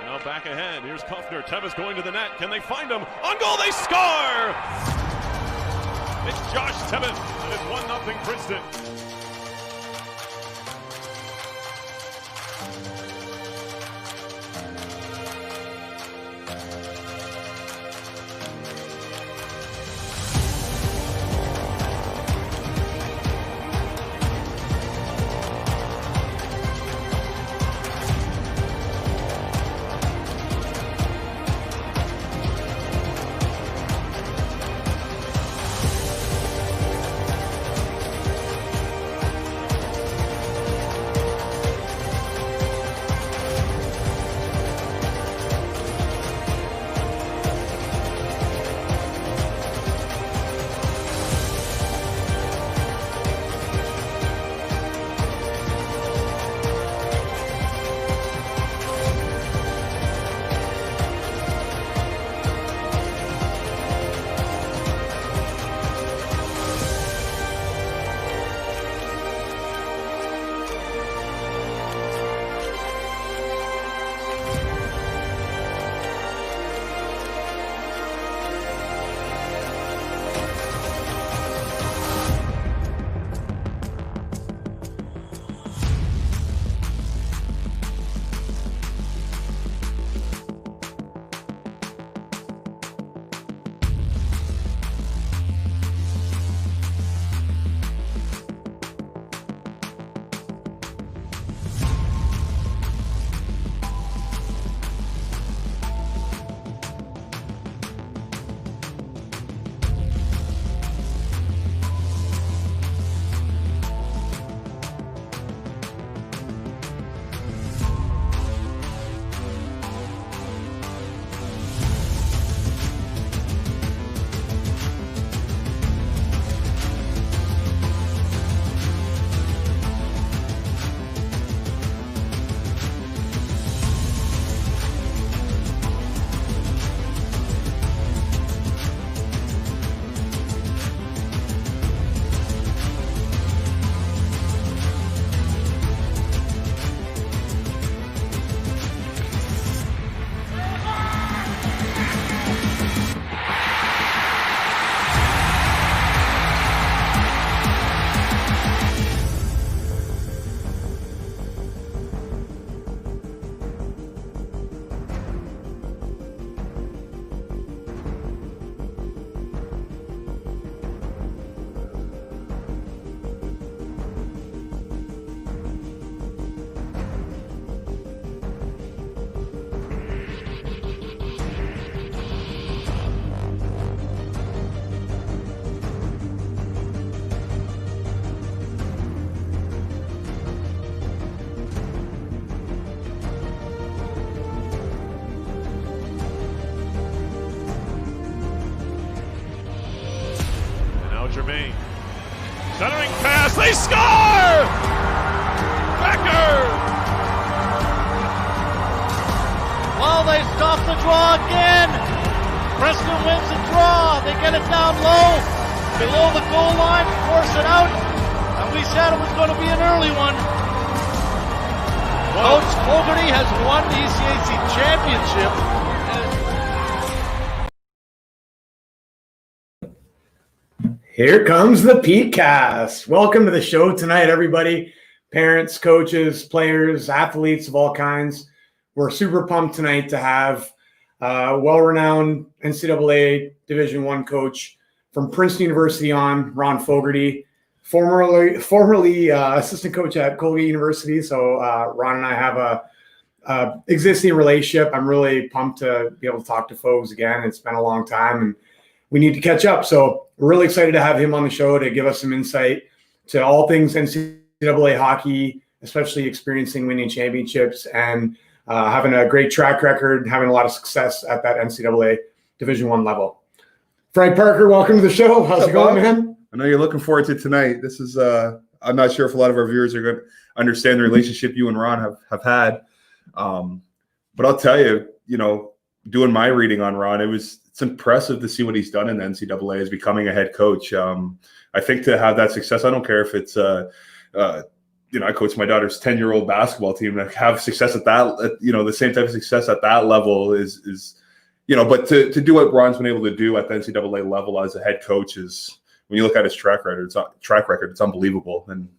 Now back ahead. Here's Kuffner. Tevis going to the net. Can they find him? On goal, they score! It's Josh Tevis, and it's 1-0 Princeton. Jermaine. Centering pass, they score! Becker! Well, they stop the draw again. Princeton wins the draw. They get it down low, below the goal line, force it out, and we said it was going to be an early one. Whoa. Coach Fogarty has won the ECAC championship. Here comes the Pete-cast. Welcome to the show tonight, everybody. Parents, coaches, players, athletes of all kinds. We're super pumped tonight to have well-renowned NCAA Division I coach from Princeton University on, Ron Fogarty, formerly assistant coach at Colgate University. So Ron and I have a existing relationship. I'm really pumped to be able to talk to folks again. It's been a long time, and we need to catch up. So we're really excited to have him on the show to give us some insight to all things NCAA hockey, especially experiencing winning championships and having a great track record, having a lot of success at that NCAA Division I level. Frank Parker, welcome to the show. How's it going, man? I know you're looking forward to tonight. This is I'm not sure if a lot of our viewers are going to understand the relationship you and Ron have had. But I'll tell you, doing my reading on Ron, it's impressive to see what he's done in the NCAA as becoming a head coach. I think to have that success, I don't care if it's I coach my daughter's 10-year-old basketball team, and have success at that, the same type of success at that level is but to do what Ron's been able to do at the NCAA level as a head coach is, when you look at his track record, it's unbelievable. And,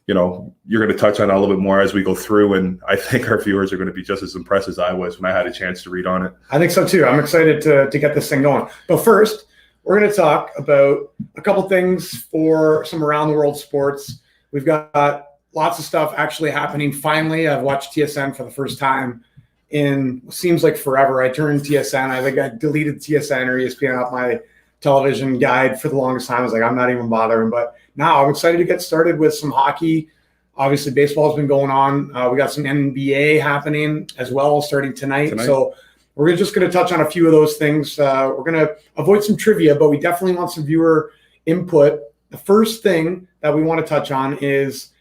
you're going to touch on that a little bit more as we go through. And I think our viewers are going to be just as impressed as I was when I had a chance to read on it. I think so too. I'm excited to get this thing going. But first, we're going to talk about a couple things for some around the world sports. We've got lots of stuff actually happening. Finally, I've watched TSN for the first time in seems like forever. I turned TSN. I think I deleted TSN or ESPN off my television guide for the longest time. I was like, I'm not even bothering. But now I'm excited to get started with some hockey. Obviously, baseball's been going on. We got some NBA happening as well starting tonight. So we're just going to touch on a few of those things. We're going to avoid some trivia, but we definitely want some viewer input. The first thing that we want to touch on is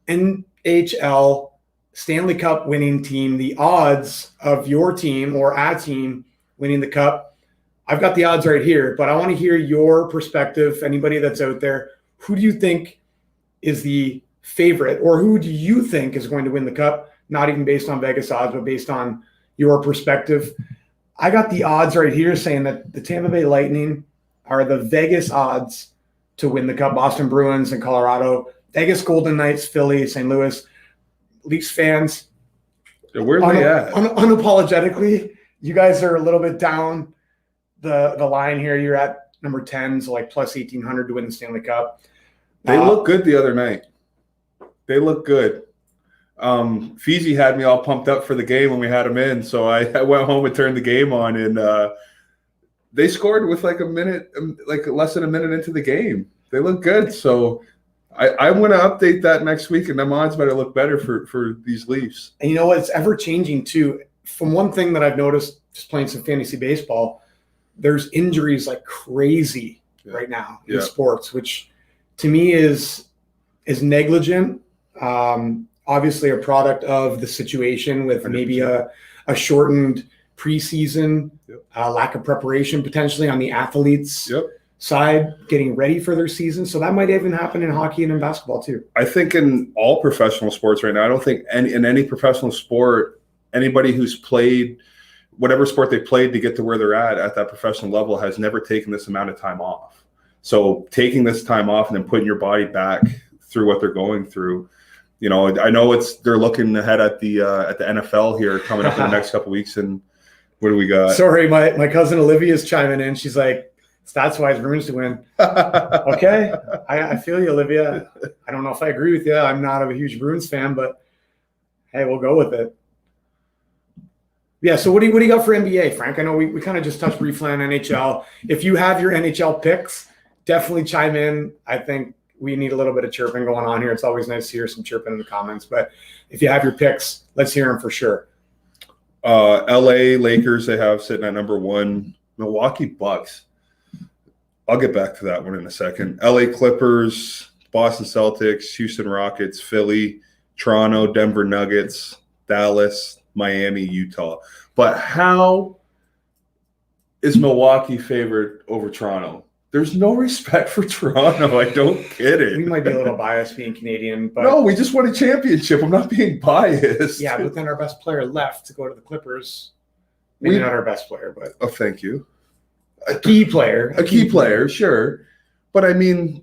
NHL Stanley Cup winning team, the odds of your team or a team winning the cup. I've got the odds right here, but I want to hear your perspective. Anybody that's out there, who do you think is the favorite, or who do you think is going to win the cup? Not even based on Vegas odds, but based on your perspective. I got the odds right here saying that the Tampa Bay Lightning are the Vegas odds to win the cup. Boston Bruins and Colorado, Vegas Golden Knights, Philly, St. Louis. Leafs fans, where are they at? Unapologetically, you guys are a little bit down the line here. You're at number 10, so like plus 1,800 to win the Stanley Cup. They look good the other night. They look good. Fiji had me all pumped up for the game when we had them in, so I went home and turned the game on, and they scored with like less than a minute into the game. They look good, so I'm going to update that next week, and them odds better look better for these Leafs. And you know what? It's ever changing too. From one thing that I've noticed just playing some fantasy baseball, there's injuries like crazy right now in sports, which to me is negligent. Obviously a product of the situation with 100%. Maybe a shortened preseason, lack of preparation potentially on the athletes' side, getting ready for their season. So that might even happen in hockey and in basketball too. I think in all professional sports right now, I don't think in any professional sport, anybody who's played whatever sport they played to get to where they're at that professional level has never taken this amount of time off. So taking this time off and then putting your body back through what they're going through, I know they're looking ahead at the NFL here coming up in the next couple of weeks. And what do we got? Sorry, my cousin Olivia's chiming in. She's like, stats-wise, Bruins to win. Okay, I feel you, Olivia. I don't know if I agree with you. I'm not a huge Bruins fan, but hey, we'll go with it. Yeah, so what do you got for NBA, Frank? I know we kind of just touched briefly on NHL. If you have your NHL picks, definitely chime in. I think we need a little bit of chirping going on here. It's always nice to hear some chirping in the comments. But if you have your picks, let's hear them for sure. LA Lakers, they have sitting at number 1. Milwaukee Bucks. I'll get back to that one in a second. LA Clippers, Boston Celtics, Houston Rockets, Philly, Toronto, Denver Nuggets, Dallas, Miami, Utah. But how is Milwaukee favored over Toronto? There's no respect for Toronto. I don't get it. We might be a little biased being Canadian, but no, we just won a championship. I'm not being biased. Yeah, but then our best player left to go to the Clippers. Maybe not our best player, but oh, thank you. A key player. A key player, sure. But I mean,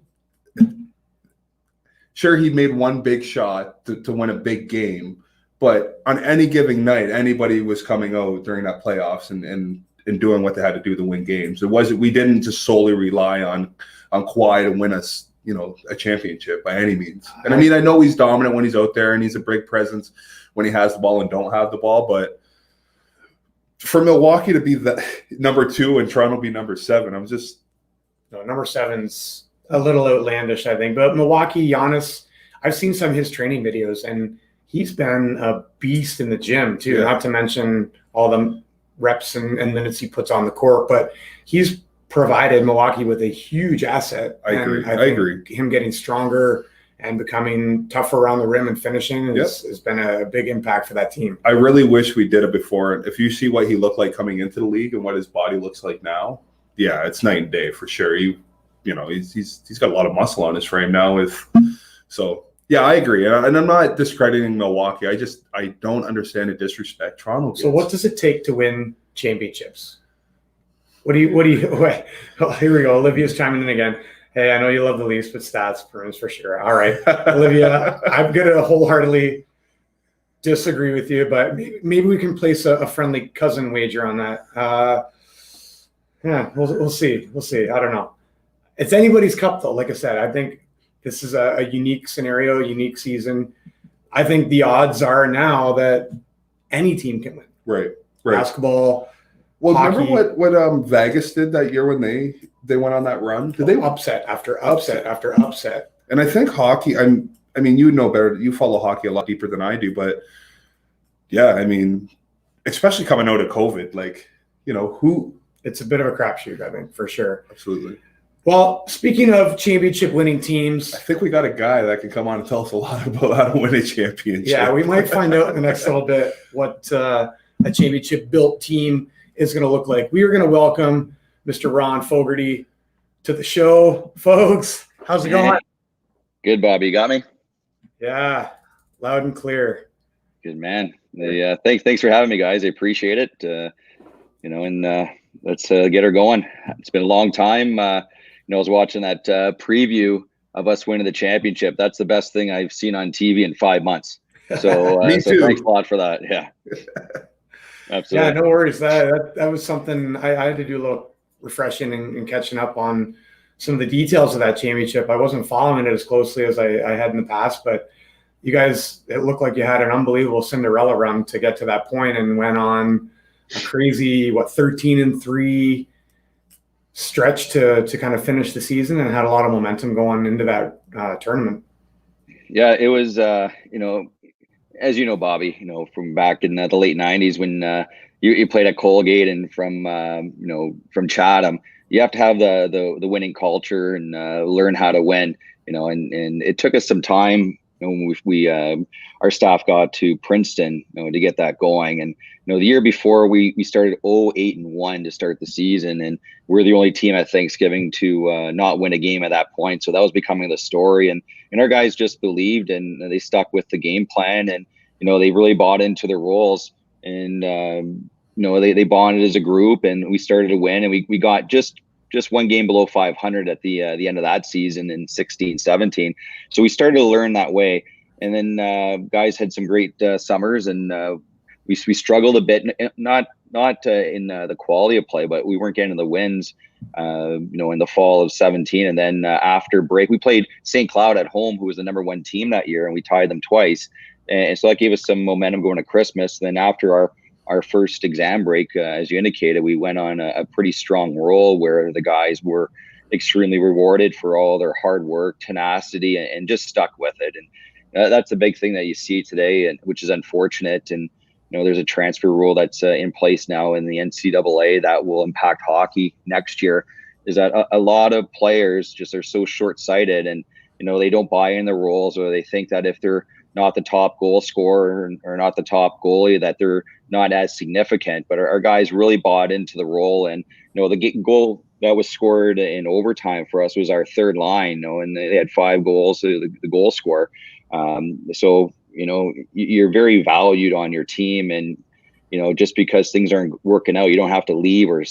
sure, he made one big shot to win a big game. But on any given night, anybody was coming out during that playoffs and doing what they had to do to win games. We didn't just solely rely on Kawhi to win us, a championship by any means. And I mean, I know he's dominant when he's out there and he's a big presence when he has the ball and don't have the ball. But for Milwaukee to be the number 2 and Toronto be number 7, I'm just number 7's a little outlandish, I think. But Milwaukee, Giannis, I've seen some of his training videos and he's been a beast in the gym too, not to mention all the reps and minutes he puts on the court, but he's provided Milwaukee with a huge asset. I agree. Him getting stronger and becoming tougher around the rim and finishing has been a big impact for that team. I really wish we did it before. If you see what he looked like coming into the league and what his body looks like now, yeah, it's night and day for sure. He's got a lot of muscle on his frame now Yeah, I agree, and I'm not discrediting Milwaukee. I don't understand the disrespect Toronto gets. So what does it take to win championships? What do you wait, oh, here we go. Olivia's chiming in again. Hey, I know you love the Leafs, but stats, Bruins for sure. All right, Olivia, I'm going to wholeheartedly disagree with you, but maybe we can place a friendly cousin wager on that. Yeah, we'll see. We'll see. I don't know. It's anybody's cup, though. Like I said, I think this is a unique scenario, a unique season. I think the odds are now that any team can win. Right. Basketball. Well, hockey. remember what Vegas did that year when they went on that run? Did they upset after upset after upset? And I think hockey. I mean, you know better. You follow hockey a lot deeper than I do, but yeah, I mean, especially coming out of COVID, like, you know, who. It's a bit of a crapshoot, I think, for sure. Absolutely. Well, speaking of championship-winning teams, I think we got a guy that can come on and tell us a lot about how to win a championship. Yeah, we might find out in the next little bit what a championship-built team is going to look like. We are going to welcome Mr. Ron Fogarty to the show. Folks, how's it going? Good, Bobby. You got me? Yeah, loud and clear. Good, man. Thanks for having me, guys. I appreciate it. Let's get her going. It's been a long time. I was watching that preview of us winning the championship. That's the best thing I've seen on TV in 5 months. So, Me too. Thanks a lot for that. Yeah, absolutely. Yeah, no worries. That was something I had to do a little refreshing and catching up on some of the details of that championship. I wasn't following it as closely as I had in the past, but you guys, it looked like you had an unbelievable Cinderella run to get to that point and went on a crazy, 13-3 stretch to kind of finish the season and had a lot of momentum going into that tournament. Yeah, it was, as you know, Bobby, from back in the late 90s when you played at Colgate and from Chatham, you have to have the winning culture and learn how to win, and it took us some time. When we our staff got to Princeton, to get that going, and the year before we started 0-8-1 to start the season, and we're the only team at Thanksgiving to not win a game at that point. So that was becoming the story, and our guys just believed and they stuck with the game plan, and they really bought into their roles, and they bonded as a group, and we started to win, and we got just one game below 500 at the end of that season in 16-17. So we started to learn that way. And then guys had some great summers, and we struggled a bit, not in the quality of play, but we weren't getting the wins, in the fall of 17. And then after break, we played St. Cloud at home, who was the #1 team that year, and we tied them twice. And so that gave us some momentum going to Christmas. Then after our first exam break, as you indicated, we went on a pretty strong roll where the guys were extremely rewarded for all their hard work, tenacity, and just stuck with it. And that's a big thing that you see today, and which is unfortunate. And there's a transfer rule that's in place now in the NCAA that will impact hockey next year. Is that a lot of players just are so short-sighted, and they don't buy in the rules, or they think that if they're not the top goal scorer or not the top goalie, that they're not as significant. But our guys really bought into the role, and the goal that was scored in overtime for us was our third line, and they had 5 goals, the goal score. So you're very valued on your team, and just because things aren't working out, you don't have to leave or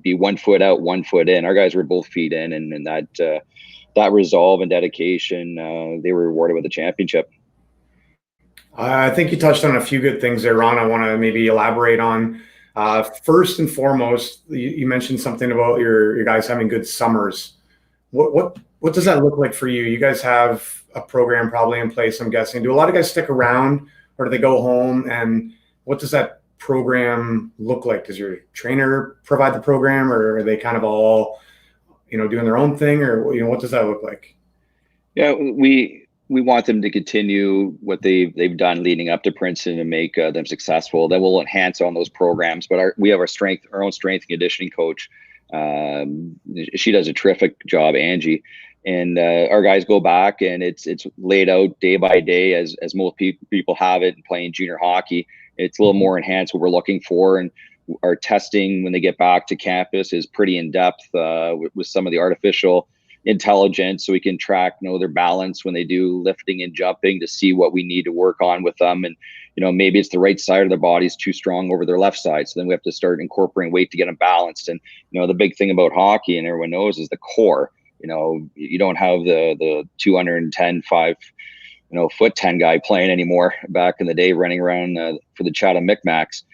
be 1 foot out, 1 foot in. Our guys were both feet in, and that resolve and dedication, they were rewarded with a championship. I think you touched on a few good things there, Ron. I want to maybe elaborate on. First and foremost, you mentioned something about your guys having good summers. What does that look like for you? You guys have a program probably in place, I'm guessing. Do a lot of guys stick around, or do they go home? And what does that program look like? Does your trainer provide the program, or are they kind of all, doing their own thing, or what does that look like? Yeah, we want them to continue what they've done leading up to Princeton and make them successful. Then we'll enhance on those programs. But we have our own strength and conditioning coach. She does a terrific job, Angie. And our guys go back, and it's laid out day by day as most people have it, playing junior hockey. It's a little more enhanced what we're looking for, and our testing when they get back to campus is pretty in depth with some of the artificial intelligent, so we can track, their balance when they do lifting and jumping, to see what we need to work on with them. And, maybe it's the right side of their body is too strong over their left side. So then we have to start incorporating weight to get them balanced. And, the big thing about hockey, and everyone knows, is the core. You don't have the 210, foot 10 guy playing anymore back in the day, running around for the Chatham Micmacs.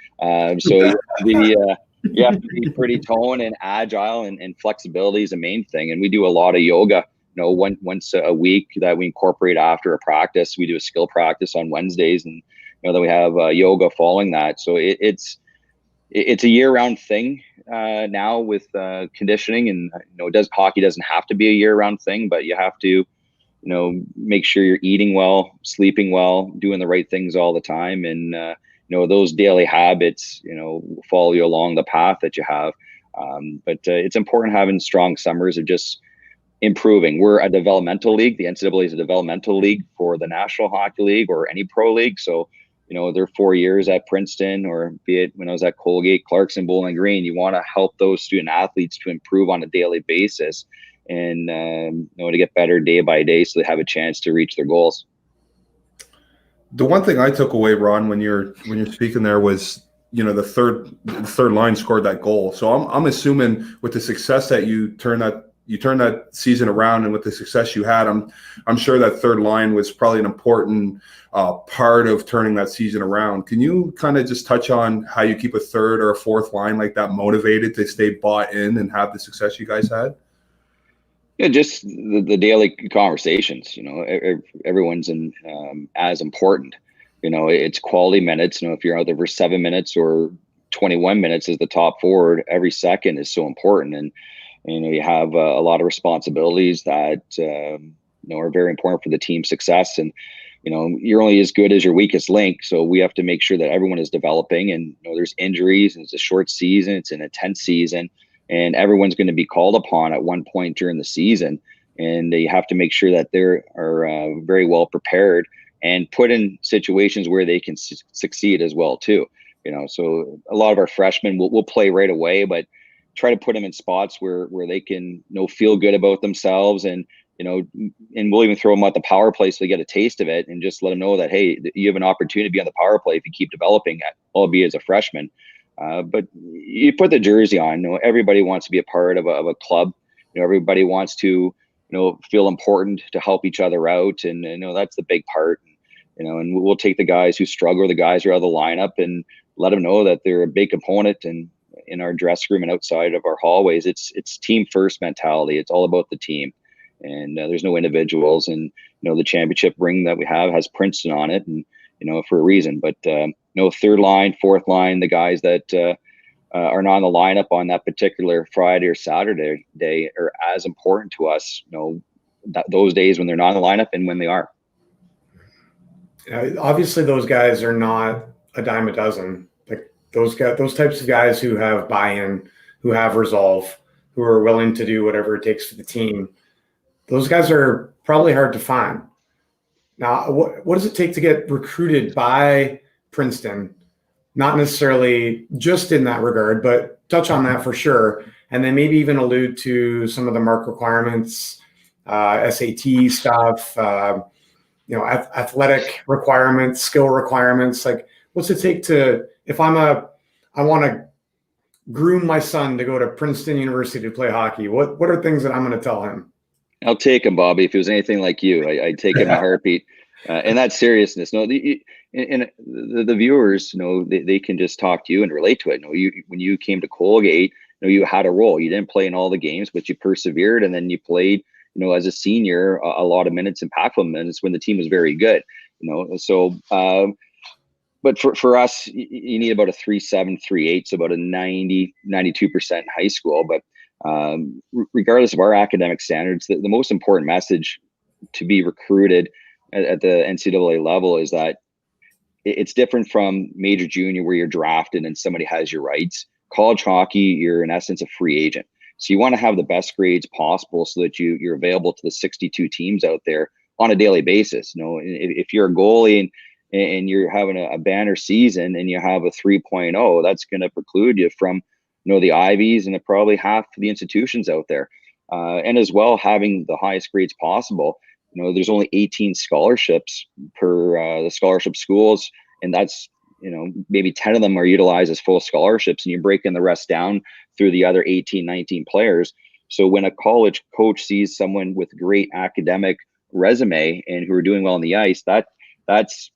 So you have to be pretty toned and agile, and flexibility is the main thing. And we do a lot of yoga, once a week that we incorporate after a practice. We do a skill practice on Wednesdays, and then we have yoga following that. So it's a year-round thing now with conditioning, and hockey doesn't have to be a year-round thing, but you have to make sure you're eating well, sleeping well, doing the right things all the time, and those daily habits follow you along the path that you have. But it's important having strong summers of just improving. We're a developmental league. The NCAA is a developmental league for the National Hockey League or any pro league. So they're 4 years at Princeton, or be it when I was at Colgate, Clarkson, Bowling Green. You want to help those student athletes to improve on a daily basis, and to get better day by day, so they have a chance to reach their goals. The one thing I took away, Ron, when you're speaking there, was the third line scored that goal. So I'm assuming with the success that you turned that season around, and with the success you had, I'm sure that third line was probably an important part of turning that season around. Can you kind of just touch on how you keep a third or a fourth line like that motivated to stay bought in and have the success you guys had? Yeah, just the daily conversations. Everyone's as important. It's quality minutes. If you're out there for 7 minutes or 21 minutes as the top forward, every second is so important. And you have a lot of responsibilities that are very important for the team's success. And you're only as good as your weakest link. So we have to make sure that everyone is developing. And there's injuries, and it's a short season, it's an intense season, and everyone's going to be called upon at one point during the season. And you have to make sure that they are very well prepared and put in situations where they can succeed as well too. So a lot of our freshmen will play right away, but try to put them in spots where they can feel good about themselves, and and we'll even throw them at the power play so they get a taste of it, and just let them know that, hey, you have an opportunity to be on the power play if you keep developing it, albeit as a freshman. But you put the jersey on. Everybody wants to be a part of a club. Everybody wants to feel important, to help each other out, and that's the big part. And we'll take the guys who struggle, the guys who are out of the lineup, and let them know that they're a big component. And in our dressing room and outside of our hallways, it's team first mentality. It's all about the team, and there's no individuals. And the championship ring that we have has Princeton on it, and for a reason. But third line, fourth line, the guys that are not in the lineup on that particular Friday or Saturday day are as important to us. Those days when they're not in the lineup and when they are. Obviously, those guys are not a dime a dozen. Like those types of guys who have buy-in, who have resolve, who are willing to do whatever it takes for the team. Those guys are probably hard to find. Now, what does it take to get recruited by Princeton? Not necessarily just in that regard, but touch on that for sure. And then maybe even allude to some of the mark requirements, SAT stuff, athletic requirements, skill requirements. Like, what's it take to, if I want to groom my son to go to Princeton University to play hockey, what are things that I'm going to tell him? I'll take him, Bobby. If it was anything like you, I'd take him in a heartbeat. And that seriousness. The viewers, they can just talk to you and relate to it. When you came to Colgate, you had a role. You didn't play in all the games, but you persevered, and then you played, as a senior, a lot of minutes, impactful minutes when the team was very good. So. But for us, you need about a 3.7, 3.8, so about a 92% in high school. But regardless of our academic standards, the most important message to be recruited at the NCAA level is that it's different from major junior, where you're drafted and somebody has your rights. College hockey, you're in essence a free agent. So you want to have the best grades possible so that you're available to the 62 teams out there on a daily basis. If you're a goalie and you're having a banner season and you have a 3.0, that's going to preclude you from, the Ivies and probably half the institutions out there. and as well having the highest grades possible. There's only 18 scholarships per the scholarship schools, and that's maybe 10 of them are utilized as full scholarships, and you're breaking the rest down through the other 18, 19 players. So when a college coach sees someone with great academic resume and who are doing well on the ice, that's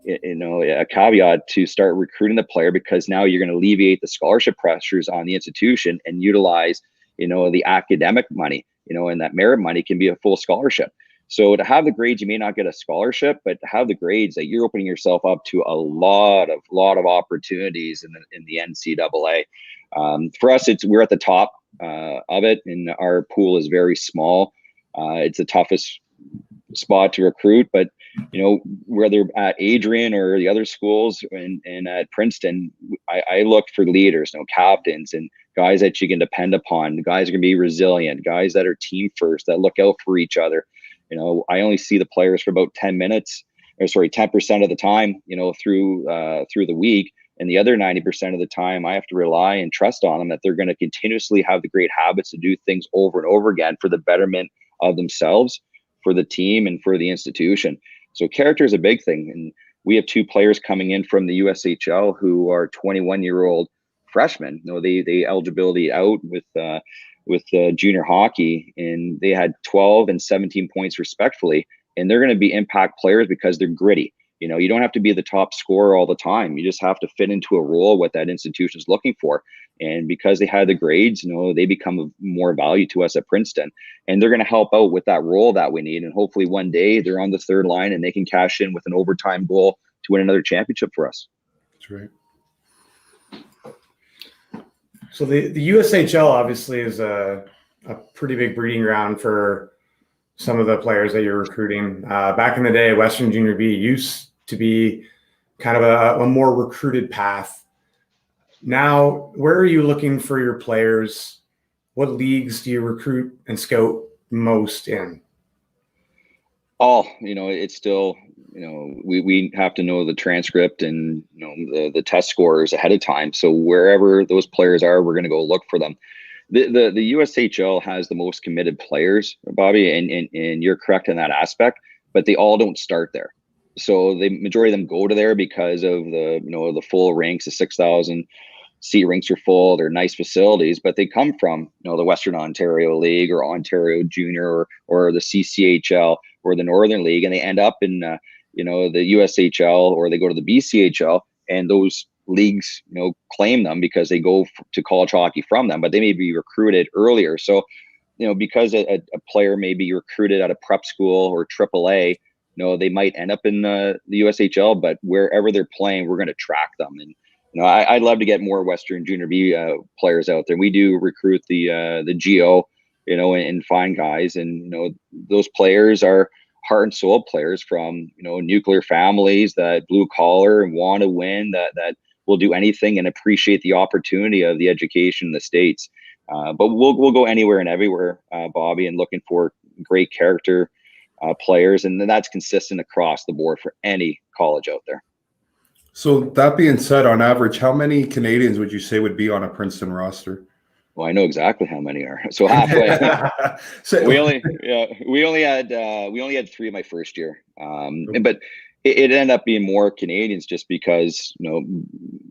a caveat to start recruiting the player, because now you're going to alleviate the scholarship pressures on the institution and utilize the academic money, and that merit money can be a full scholarship. So to have the grades, you may not get a scholarship, but to have the grades, that you're opening yourself up to a lot of opportunities in the NCAA. For us, we're at the top of it, and our pool is very small. It's the toughest spot to recruit, but whether at Adrian or the other schools and at Princeton, I look for leaders, captains, and guys that you can depend upon. Guys are going to be resilient, guys that are team first, that look out for each other. I only see the players for about 10% of the time, through the week. And the other 90% of the time, I have to rely and trust on them that they're going to continuously have the great habits to do things over and over again for the betterment of themselves, for the team, and for the institution. So character is a big thing. And we have 2 players coming in from the USHL who are 21-year-old freshmen. They eligibility out with junior hockey, and they had 12 and 17 points respectively. And they're going to be impact players because they're gritty. You don't have to be the top scorer all the time. You just have to fit into a role what that institution is looking for. And because they had the grades, they become of more value to us at Princeton, and they're going to help out with that role that we need. And hopefully one day they're on the third line and they can cash in with an overtime goal to win another championship for us. That's right. So the USHL obviously is a pretty big breeding ground for some of the players that you're recruiting. Back in the day, Western Junior B used to be kind of a more recruited path. Now, where are you looking for your players? What leagues do you recruit and scout most in? It's still, we have to know the transcript and, the test scores ahead of time. So wherever those players are, we're going to go look for them. The USHL has the most committed players, Bobby, and you're correct in that aspect, but they all don't start there. So the majority of them go to there because of the full rinks, the 6,000 seat rinks are full. They're nice facilities, but they come from, the Western Ontario League or Ontario Junior or the CCHL or the Northern League, and they end up in, the USHL, or they go to the BCHL, and those leagues, claim them because they go to college hockey from them, but they may be recruited earlier. So, because a player may be recruited at a prep school or AAA, they might end up in the USHL, but wherever they're playing, we're going to track them. And, I'd love to get more Western Junior B players out there. We do recruit the GO, and find guys, and, those players are heart and soul players from, nuclear families, that blue collar and want to win, that will do anything and appreciate the opportunity of the education in the States. But we'll go anywhere and everywhere, Bobby, and looking for great character players. And that's consistent across the board for any college out there. So that being said, on average, how many Canadians would you say would be on a Princeton roster? Well, I know exactly how many are. So halfway. So we only had 3 my first year. But it ended up being more Canadians just because,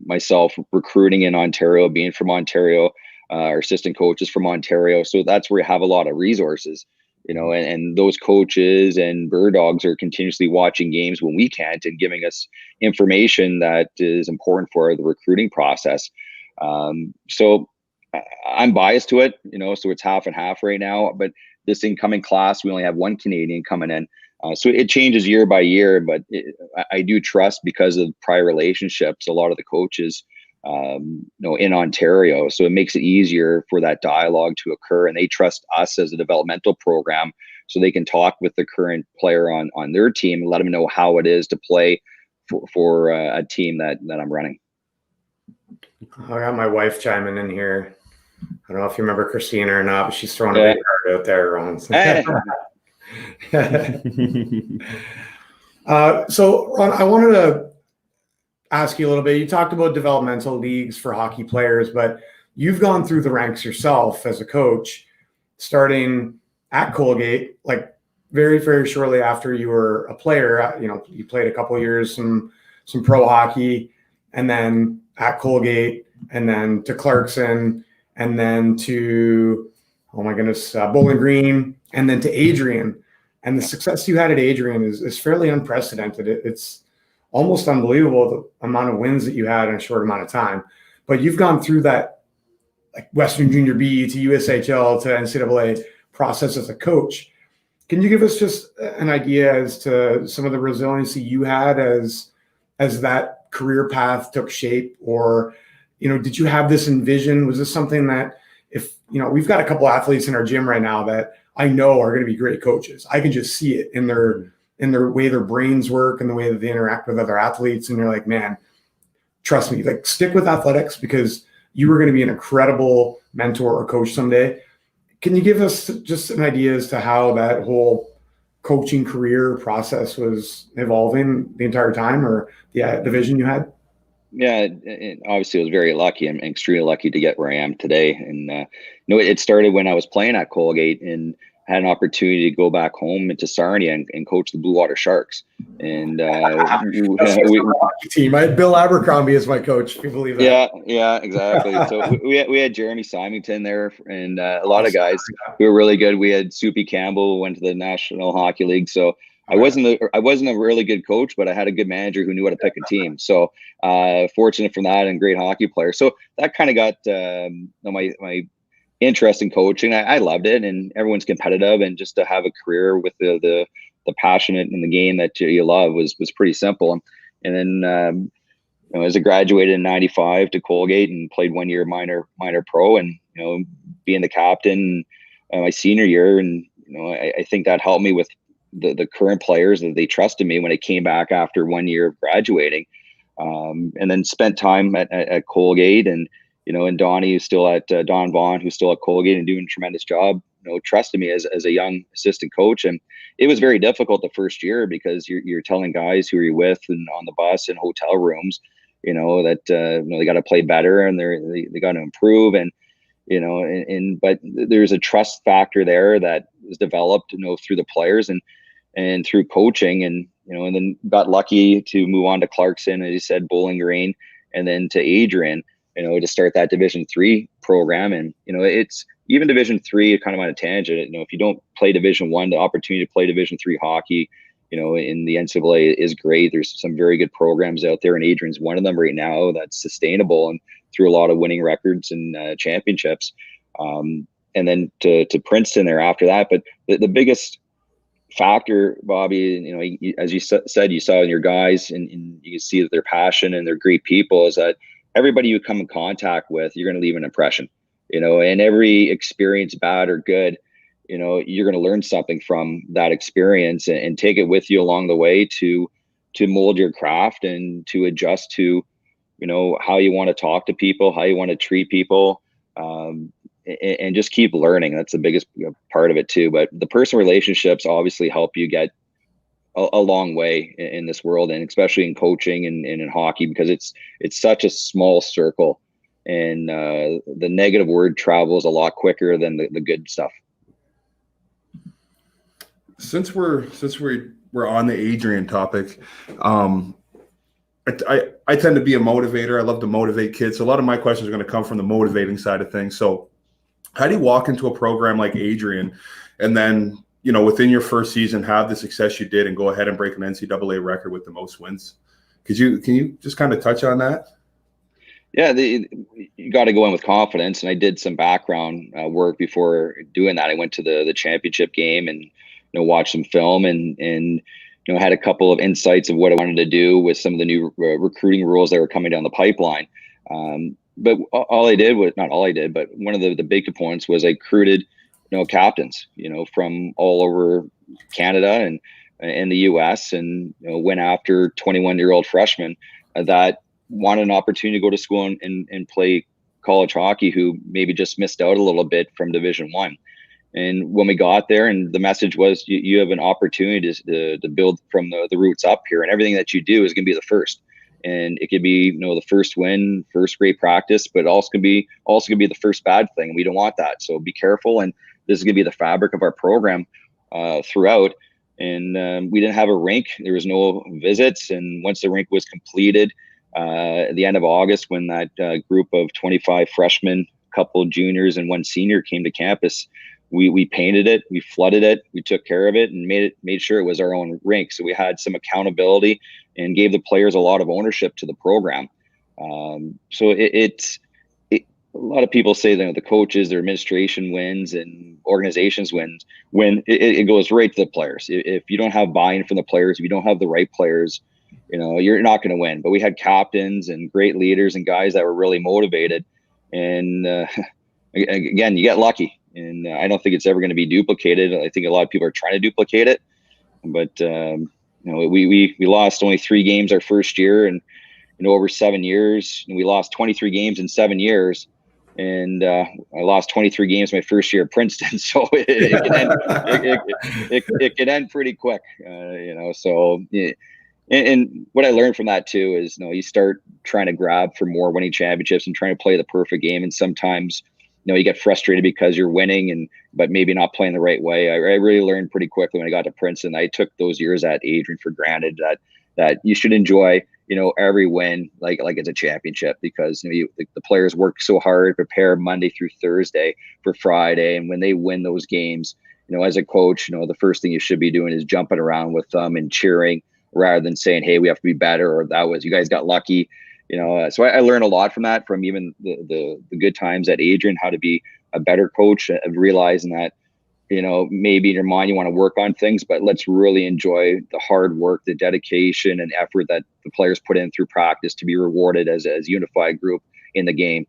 myself recruiting in Ontario, being from Ontario, our assistant coaches from Ontario. So that's where you have a lot of resources, and those coaches and bird dogs are continuously watching games when we can't and giving us information that is important for the recruiting process. So I'm biased to it, so it's half and half right now, but this incoming class, we only have 1 Canadian coming in. So it changes year by year, but I do trust, because of prior relationships, a lot of the coaches, in Ontario. So it makes it easier for that dialogue to occur, and they trust us as a developmental program, so they can talk with the current player on their team and let them know how it is to play for a team that I'm running. I got my wife chiming in here. I don't know if you remember Christina or not, but she's throwing a big card out there, Ron. So, Ron, I wanted to ask you a little bit. You talked about developmental leagues for hockey players, but you've gone through the ranks yourself as a coach. starting at Colgate, like very, very shortly after you were a player. You played a couple of years, some pro hockey, and then at Colgate, and then to Clarkson, and then to, oh my goodness, Bowling Green, and then to Adrian. And the success you had at Adrian is fairly unprecedented. It's almost unbelievable the amount of wins that you had in a short amount of time. But you've gone through that, like Western Junior B to USHL to NCAA process as a coach. Can you give us just an idea as to some of the resiliency you had as that career path took shape? Or, did you have this envision? Was this something that, if, we've got a couple athletes in our gym right now that I know are going to be great coaches. I can just see it in their way their brains work and the way that they interact with other athletes. And you're like, man, trust me, like, stick with athletics because you are going to be an incredible mentor or coach someday. Can you give us just an idea as to how that whole coaching career process was evolving the entire time, or the vision you had? Yeah, obviously I was very lucky. I'm extremely lucky to get where I am today. And it started when I was playing at Colgate and had an opportunity to go back home into Sarnia and coach the Blue Water Sharks. And team. I had Bill Abercrombie as my coach. If you believe that. Yeah, exactly. So we had Jeremy Symington there, and a lot of guys who were really good. We had Soupy Campbell, who went to the National Hockey League. So I wasn't a really good coach, but I had a good manager who knew how to pick a team. So fortunate from that, and great hockey player. So that kind of got my interest in coaching. I loved it, and everyone's competitive, and just to have a career with the passionate in the game that you love was pretty simple. And then as I graduated in '95 to Colgate and played 1 year minor pro, and being the captain my senior year, and I think that helped me with the current players, that they trusted me when I came back after 1 year of graduating, and then spent time at Colgate, and and Donnie, who's still at Don Vaughn, who's still at Colgate and doing a tremendous job, trusted me as a young assistant coach. And it was very difficult the first year because you're telling guys who you're with and on the bus and hotel rooms, that they got to play better and they got to improve, and but there's a trust factor there that was developed through the players and through coaching, and and then got lucky to move on to Clarkson, as you said, Bowling Green, and then to Adrian, to start that Division III program. And it's even Division III, kind of on a tangent. If you don't play Division I, the opportunity to play Division III hockey, in the NCAA is great. There's some very good programs out there, and Adrian's one of them right now that's sustainable and through a lot of winning records and championships. And then to Princeton there after that. But the biggest factor, Bobby, as you said, you saw in your guys, and you can see that they're passionate and they're great people, is that everybody you come in contact with, you're going to leave an impression, and every experience, bad or good, you're going to learn something from that experience and take it with you along the way to mold your craft and to adjust to, how you want to talk to people, how you want to treat people, and just keep learning. That's the biggest part of it too. But the personal relationships obviously help you get a long way in this world, and especially in coaching and in hockey, because it's such a small circle, and the negative word travels a lot quicker than the good stuff. Since we're on the Adrian topic, I tend to be a motivator. I love to motivate kids. So a lot of my questions are going to come from the motivating side of things. So how do you walk into a program like Adrian and then, within your first season, have the success you did and go ahead and break an NCAA record with the most wins? Can you just kind of touch on that? Yeah, you got to go in with confidence. And I did some background work before doing that. I went to the championship game and, watched some film and had a couple of insights of what I wanted to do with some of the new recruiting rules that were coming down the pipeline. But all I did, but one of the big components was I recruited, captains, from all over Canada and the US, and went after 21-year-old freshmen that wanted an opportunity to go to school and play college hockey, who maybe just missed out a little bit from Division I. And when we got there, and the message was, you have an opportunity to build from the roots up here, and everything that you do is going to be the first. And it could be, the first win, first great practice, but also could be the first bad thing. We don't want that. So be careful. And this is going to be the fabric of our program throughout. And we didn't have a rink. There was no visits. And once the rink was completed at the end of August, when that group of 25 freshmen, couple juniors, and one senior came to campus, we painted it, we flooded it, we took care of it, and made sure it was our own rink. So we had some accountability and gave the players a lot of ownership to the program. So a lot of people say that the coaches, their administration wins and organizations wins. When it goes right to the players. If you don't have buy-in from the players, if you don't have the right players, you're not going to win. But we had captains and great leaders and guys that were really motivated. And again, you get lucky. And I don't think it's ever going to be duplicated. I think a lot of people are trying to duplicate it. But we lost only 3 games our first year, and over 7 years, and we lost 23 games in 7 years. And I lost 23 games my first year at Princeton, so it can end pretty quick, So, and what I learned from that too is, you start trying to grab for more winning championships and trying to play the perfect game, and sometimes, you get frustrated because you're winning but maybe not playing the right way. I really learned pretty quickly when I got to Princeton. I took those years at Adrian for granted that you should enjoy every win like it's a championship, because the players work so hard, prepare Monday through Thursday for Friday, and when they win those games, as a coach, the first thing you should be doing is jumping around with them and cheering, rather than saying, hey, we have to be better, or you guys got lucky. So I learned a lot from that, from even the good times at Adrian, how to be a better coach, of realizing that maybe in your mind you want to work on things, but let's really enjoy the hard work, the dedication and effort that the players put in through practice to be rewarded as a unified group in the game.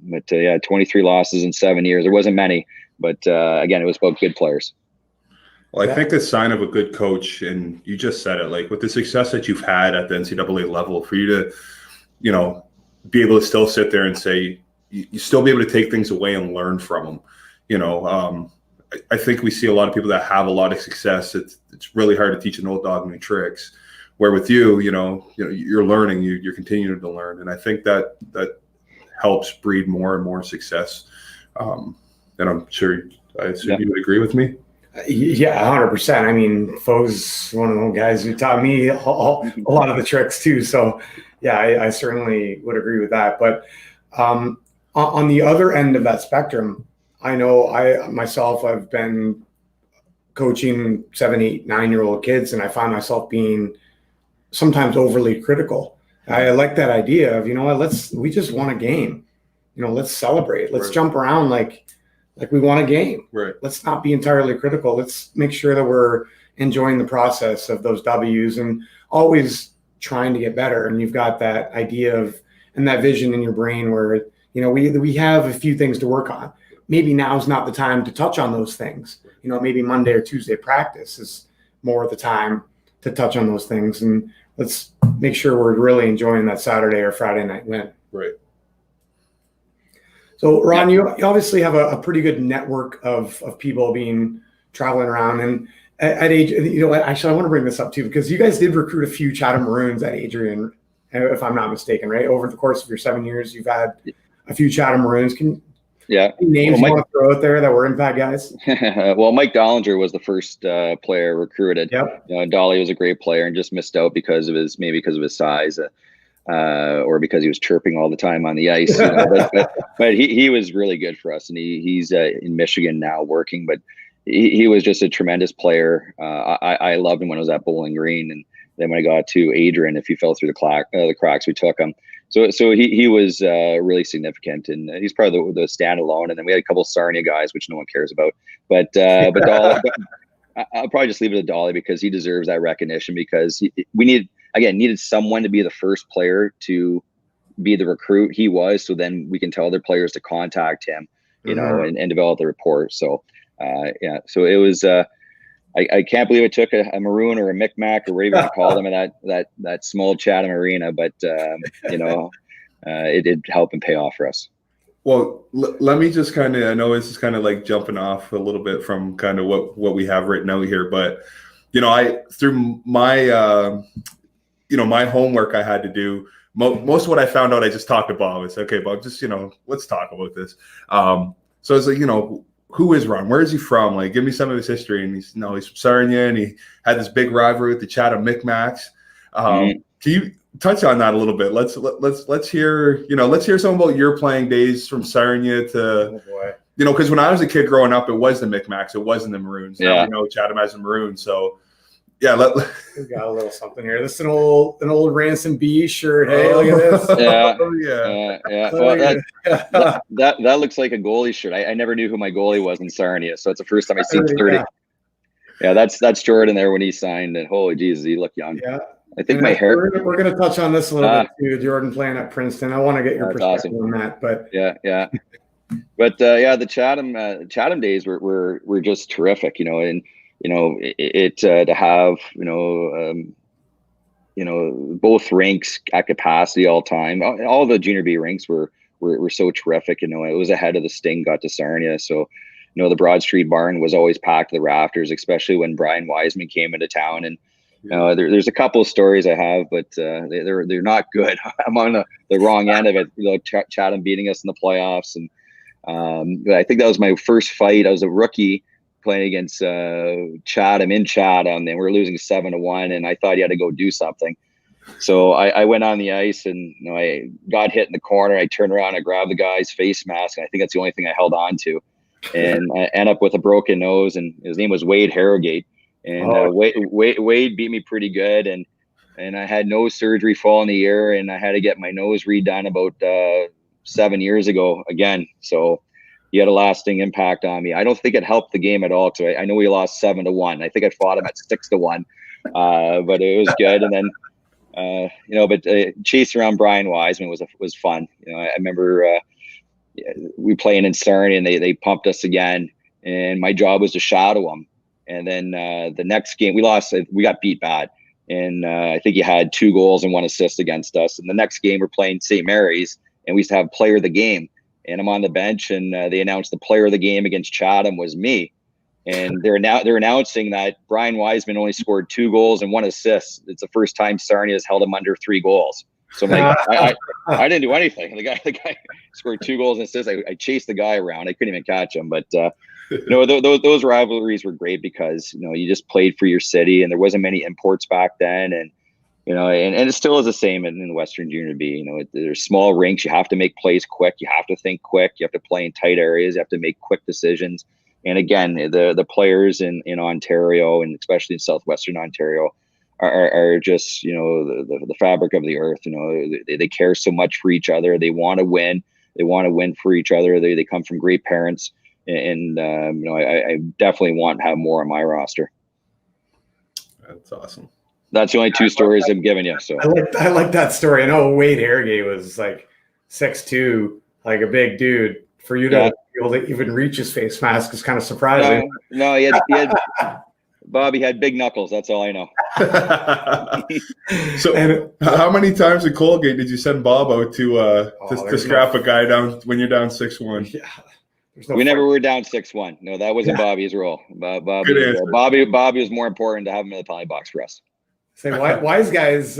But 23 losses in 7 years. There wasn't many, but again, it was about good players. Well, I think the sign of a good coach, and you just said it, like with the success that you've had at the NCAA level, for you to, be able to still sit there and say, you still be able to take things away and learn from them. I think we see a lot of people that have a lot of success. It's really hard to teach an old dog new tricks. Where with you, you're learning, you're continuing to learn, and I think that helps breed more and more success. And I'm sure, I assume you would agree with me. Yeah, 100%. I mean, Fo's one of the guys who taught me a lot of the tricks too. So, yeah, I certainly would agree with that. But on the other end of that spectrum, I know I've been coaching 7, 8, 9-year-old kids, and I find myself being sometimes overly critical. I like that idea of, we just won a game. Let's celebrate. Let's jump around like we won a game. Right. Let's not be entirely critical. Let's make sure that we're enjoying the process of those W's and always trying to get better. And you've got that idea of, and that vision in your brain where, we have a few things to work on. Maybe now's not the time to touch on those things. Maybe Monday or Tuesday practice is more of the time to touch on those things. And let's make sure we're really enjoying that Saturday or Friday night win. Right. So, Ron, you obviously have a pretty good network of people traveling around. And at Adrian, actually, I want to bring this up too, because you guys did recruit a few Chatham Maroons at Adrian, if I'm not mistaken, right? Over the course of your 7 years, you've had a few Chatham Maroons. Any names you want to throw out there that were impact guys? Well, Mike Dollinger was the first player recruited. Yep. Dolly was a great player and just missed out because of his size, or because he was chirping all the time on the ice. But he was really good for us, and he's in Michigan now working. But he was just a tremendous player. I loved him when I was at Bowling Green, and then when I got to Adrian, if he fell through the cracks, we took him. So he was really significant, and he's probably the standalone. And then we had a couple of Sarnia guys, which no one cares about. But Dolly, I'll probably just leave it to Dolly because he deserves that recognition, because we needed someone to be the first player to be the recruit. He was, so then we can tell other players to contact him, and develop the report. So so it was. I can't believe it took a Maroon or a Micmac or whatever you want to call them in that small Chatham arena, but it did help and pay off for us. Well, let me just kind of, I know this is kind of like jumping off a little bit from kind of what we have written out here, but through my my homework I had to do, most of what I found out, I just talked to Bob. I said, okay, Bob, just let's talk about this. So it's like, who is Ron? Where is he from? Like, give me some of his history. And he's from Sarnia, and he had this big rivalry with the Chatham Micmacs. Can you touch on that a little bit? Let's hear some about your playing days from Sarnia to, because when I was a kid growing up, it was the Micmacs, it wasn't the Maroons. Now we know Chatham as the Maroons. So yeah, we got a little something here. This is an old Ransom B shirt. Hey, look at this. Yeah. Well, that looks like a goalie shirt. I never knew who my goalie was in Sarnia, so it's the first time I seen 30. Yeah, that's Jordan there when he signed, and holy Jesus, he looked young. Yeah. I think my hair. We're going to touch on this a little bit too. Jordan playing at Princeton. I want to get your perspective on that, but yeah. But the Chatham days were just terrific, and to have both rinks at capacity all time. All the junior B rinks were so terrific. It was ahead of the Sting got to Sarnia, so the Broad Street barn was always packed to the rafters, especially when Brian Wiseman came into town. And there's a couple of stories I have, but they're not good. I'm on the wrong end of it. Chatham beating us in the playoffs, and I think that was my first fight. I was a rookie playing against Chatham in Chatham, and we were losing 7-1, and I thought he had to go do something. So I went on the ice, and I got hit in the corner. I turned around, I grabbed the guy's face mask, and I think that's the only thing I held on to. And I end up with a broken nose, and his name was Wade Harrogate. And Wade beat me pretty good, and I had nose surgery fall in the year, and I had to get my nose redone about 7 years ago again. So he had a lasting impact on me. I don't think it helped the game at all. So I know we lost 7-1. I think I fought him at 6-1, but it was good. And then chasing around Brian Wiseman was fun. I remember we playing in Sarnia, and they pumped us again, and my job was to shadow him. And then the next game we lost, we got beat bad. And I think he had 2 goals and 1 assist against us. And the next game we're playing St. Mary's, and we used to have player of the game. And I'm on the bench, and they announced the player of the game against Chatham was me. And they're announcing that Brian Wiseman only scored 2 goals and 1 assist. It's the first time Sarnia has held him under 3 goals. So I'm like, I didn't do anything. The guy scored 2 goals and assists. I chased the guy around. I couldn't even catch him. But those rivalries were great because you just played for your city, and there wasn't many imports back then, and and it still is the same in the Western Junior B. There's small rinks. You have to make plays quick. You have to think quick. You have to play in tight areas. You have to make quick decisions. And again, the players in Ontario, and especially in Southwestern Ontario, are just the fabric of the earth. They care so much for each other. They want to win. They want to win for each other. They come from great parents, and I definitely want to have more on my roster. That's awesome. That's the only 2 stories I'm giving you. So I like that story. I know Wade Harrogate was like 6'2", like a big dude. For you to be able to even reach his face mask is kind of surprising. No, he had Bobby had big knuckles. That's all I know. So, how many times at Colgate did you send Bob out to scrap a guy down when you're down 6-1? Yeah. We never were down 6-1. No, that wasn't Bobby's role. Bobby was more important to have him in the penalty box for us. Say, Wise Guys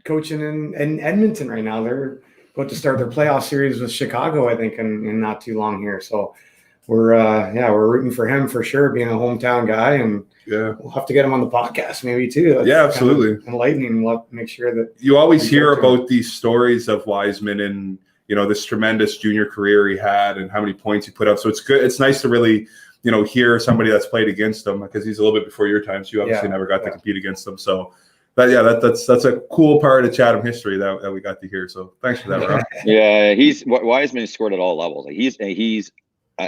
coaching in Edmonton right now. They're about to start their playoff series with Chicago, I think, in not too long here. So we're rooting for him for sure, being a hometown guy, and we'll have to get him on the podcast maybe too. That's absolutely kind of enlightening. We'll have to make sure that you always hear about these stories of Wiseman and this tremendous junior career he had and how many points he put up. So it's good. It's nice to really hear somebody that's played against him, because he's a little bit before your time. So you obviously never got to compete against him. So that's a cool part of Chatham history that we got to hear. So thanks for that, Rob. Yeah, Wiseman scored at all levels. He's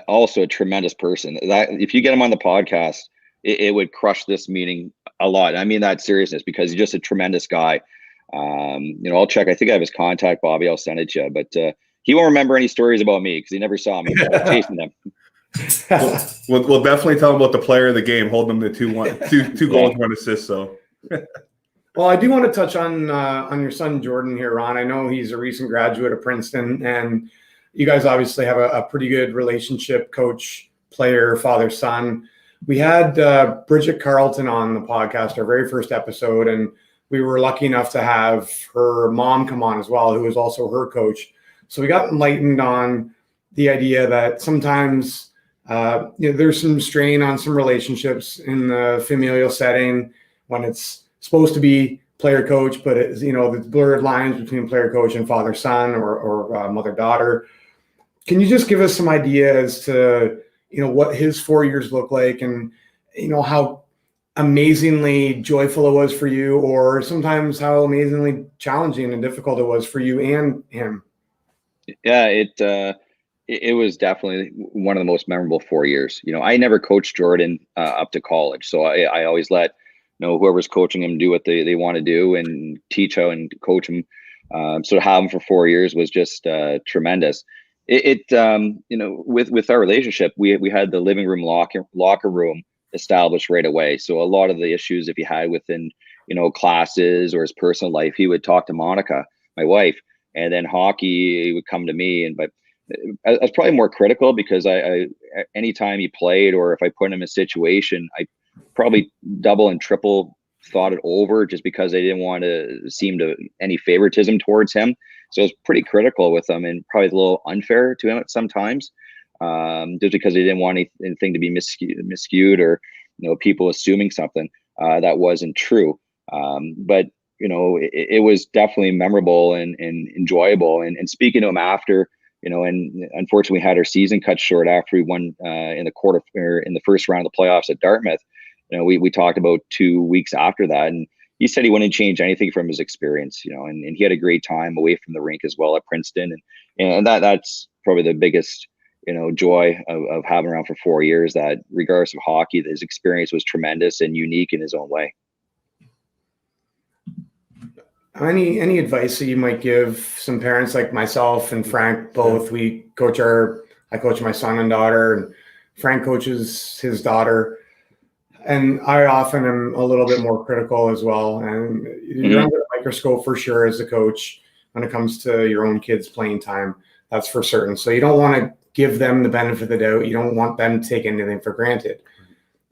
also a tremendous person. That if you get him on the podcast, it would crush this meeting a lot. I mean that seriousness, because he's just a tremendous guy. I'll check. I think I have his contact, Bobby. I'll send it to you. But he won't remember any stories about me because he never saw me chasing them. We'll definitely tell him about the player of the game, holding them to 2 goals, 1 assist. So, well, I do want to touch on your son Jordan here, Ron. I know he's a recent graduate of Princeton, and you guys obviously have a pretty good relationship, coach, player, father, son. We had Bridget Carlton on the podcast, our very first episode, and we were lucky enough to have her mom come on as well, who was also her coach. So we got enlightened on the idea that sometimes there's some strain on some relationships in the familial setting when it's supposed to be player coach, but it's, the blurred lines between player coach and father son or mother daughter. Can you just give us some idea as to what his 4 years look like, and how amazingly joyful it was for you, or sometimes how amazingly challenging and difficult it was for you and him? Yeah, it was definitely one of the most memorable 4 years. I never coached Jordan up to college, so I always let whoever's coaching him do what they want to do and teach how and coach him. So to have him for 4 years was just tremendous. With our relationship, we had the living room locker room established right away. So a lot of the issues if he had within classes or his personal life, he would talk to Monica, my wife, and then hockey would come to me. And but I was probably more critical because I anytime he played or if I put him in a situation, I probably double and triple thought it over just because I didn't want to seem to any favoritism towards him. So I was pretty critical with him and probably a little unfair to him at sometimes, just because I didn't want anything to be miscued or people assuming something that wasn't true. But it was definitely memorable and enjoyable. And speaking to him after, and unfortunately we had our season cut short after we won in the first round of the playoffs at Dartmouth. We talked about 2 weeks after that, and he said he wouldn't change anything from his experience, and he had a great time away from the rink as well at Princeton. And that's probably the biggest, joy of having around for 4 years, that regardless of hockey, his experience was tremendous and unique in his own way. Any advice that you might give some parents like myself and Frank both? I coach my son and daughter, and Frank coaches his daughter. And I often am a little bit more critical as well. And you're under the microscope for sure as a coach when it comes to your own kids' playing time. That's for certain. So you don't want to give them the benefit of the doubt. You don't want them to take anything for granted.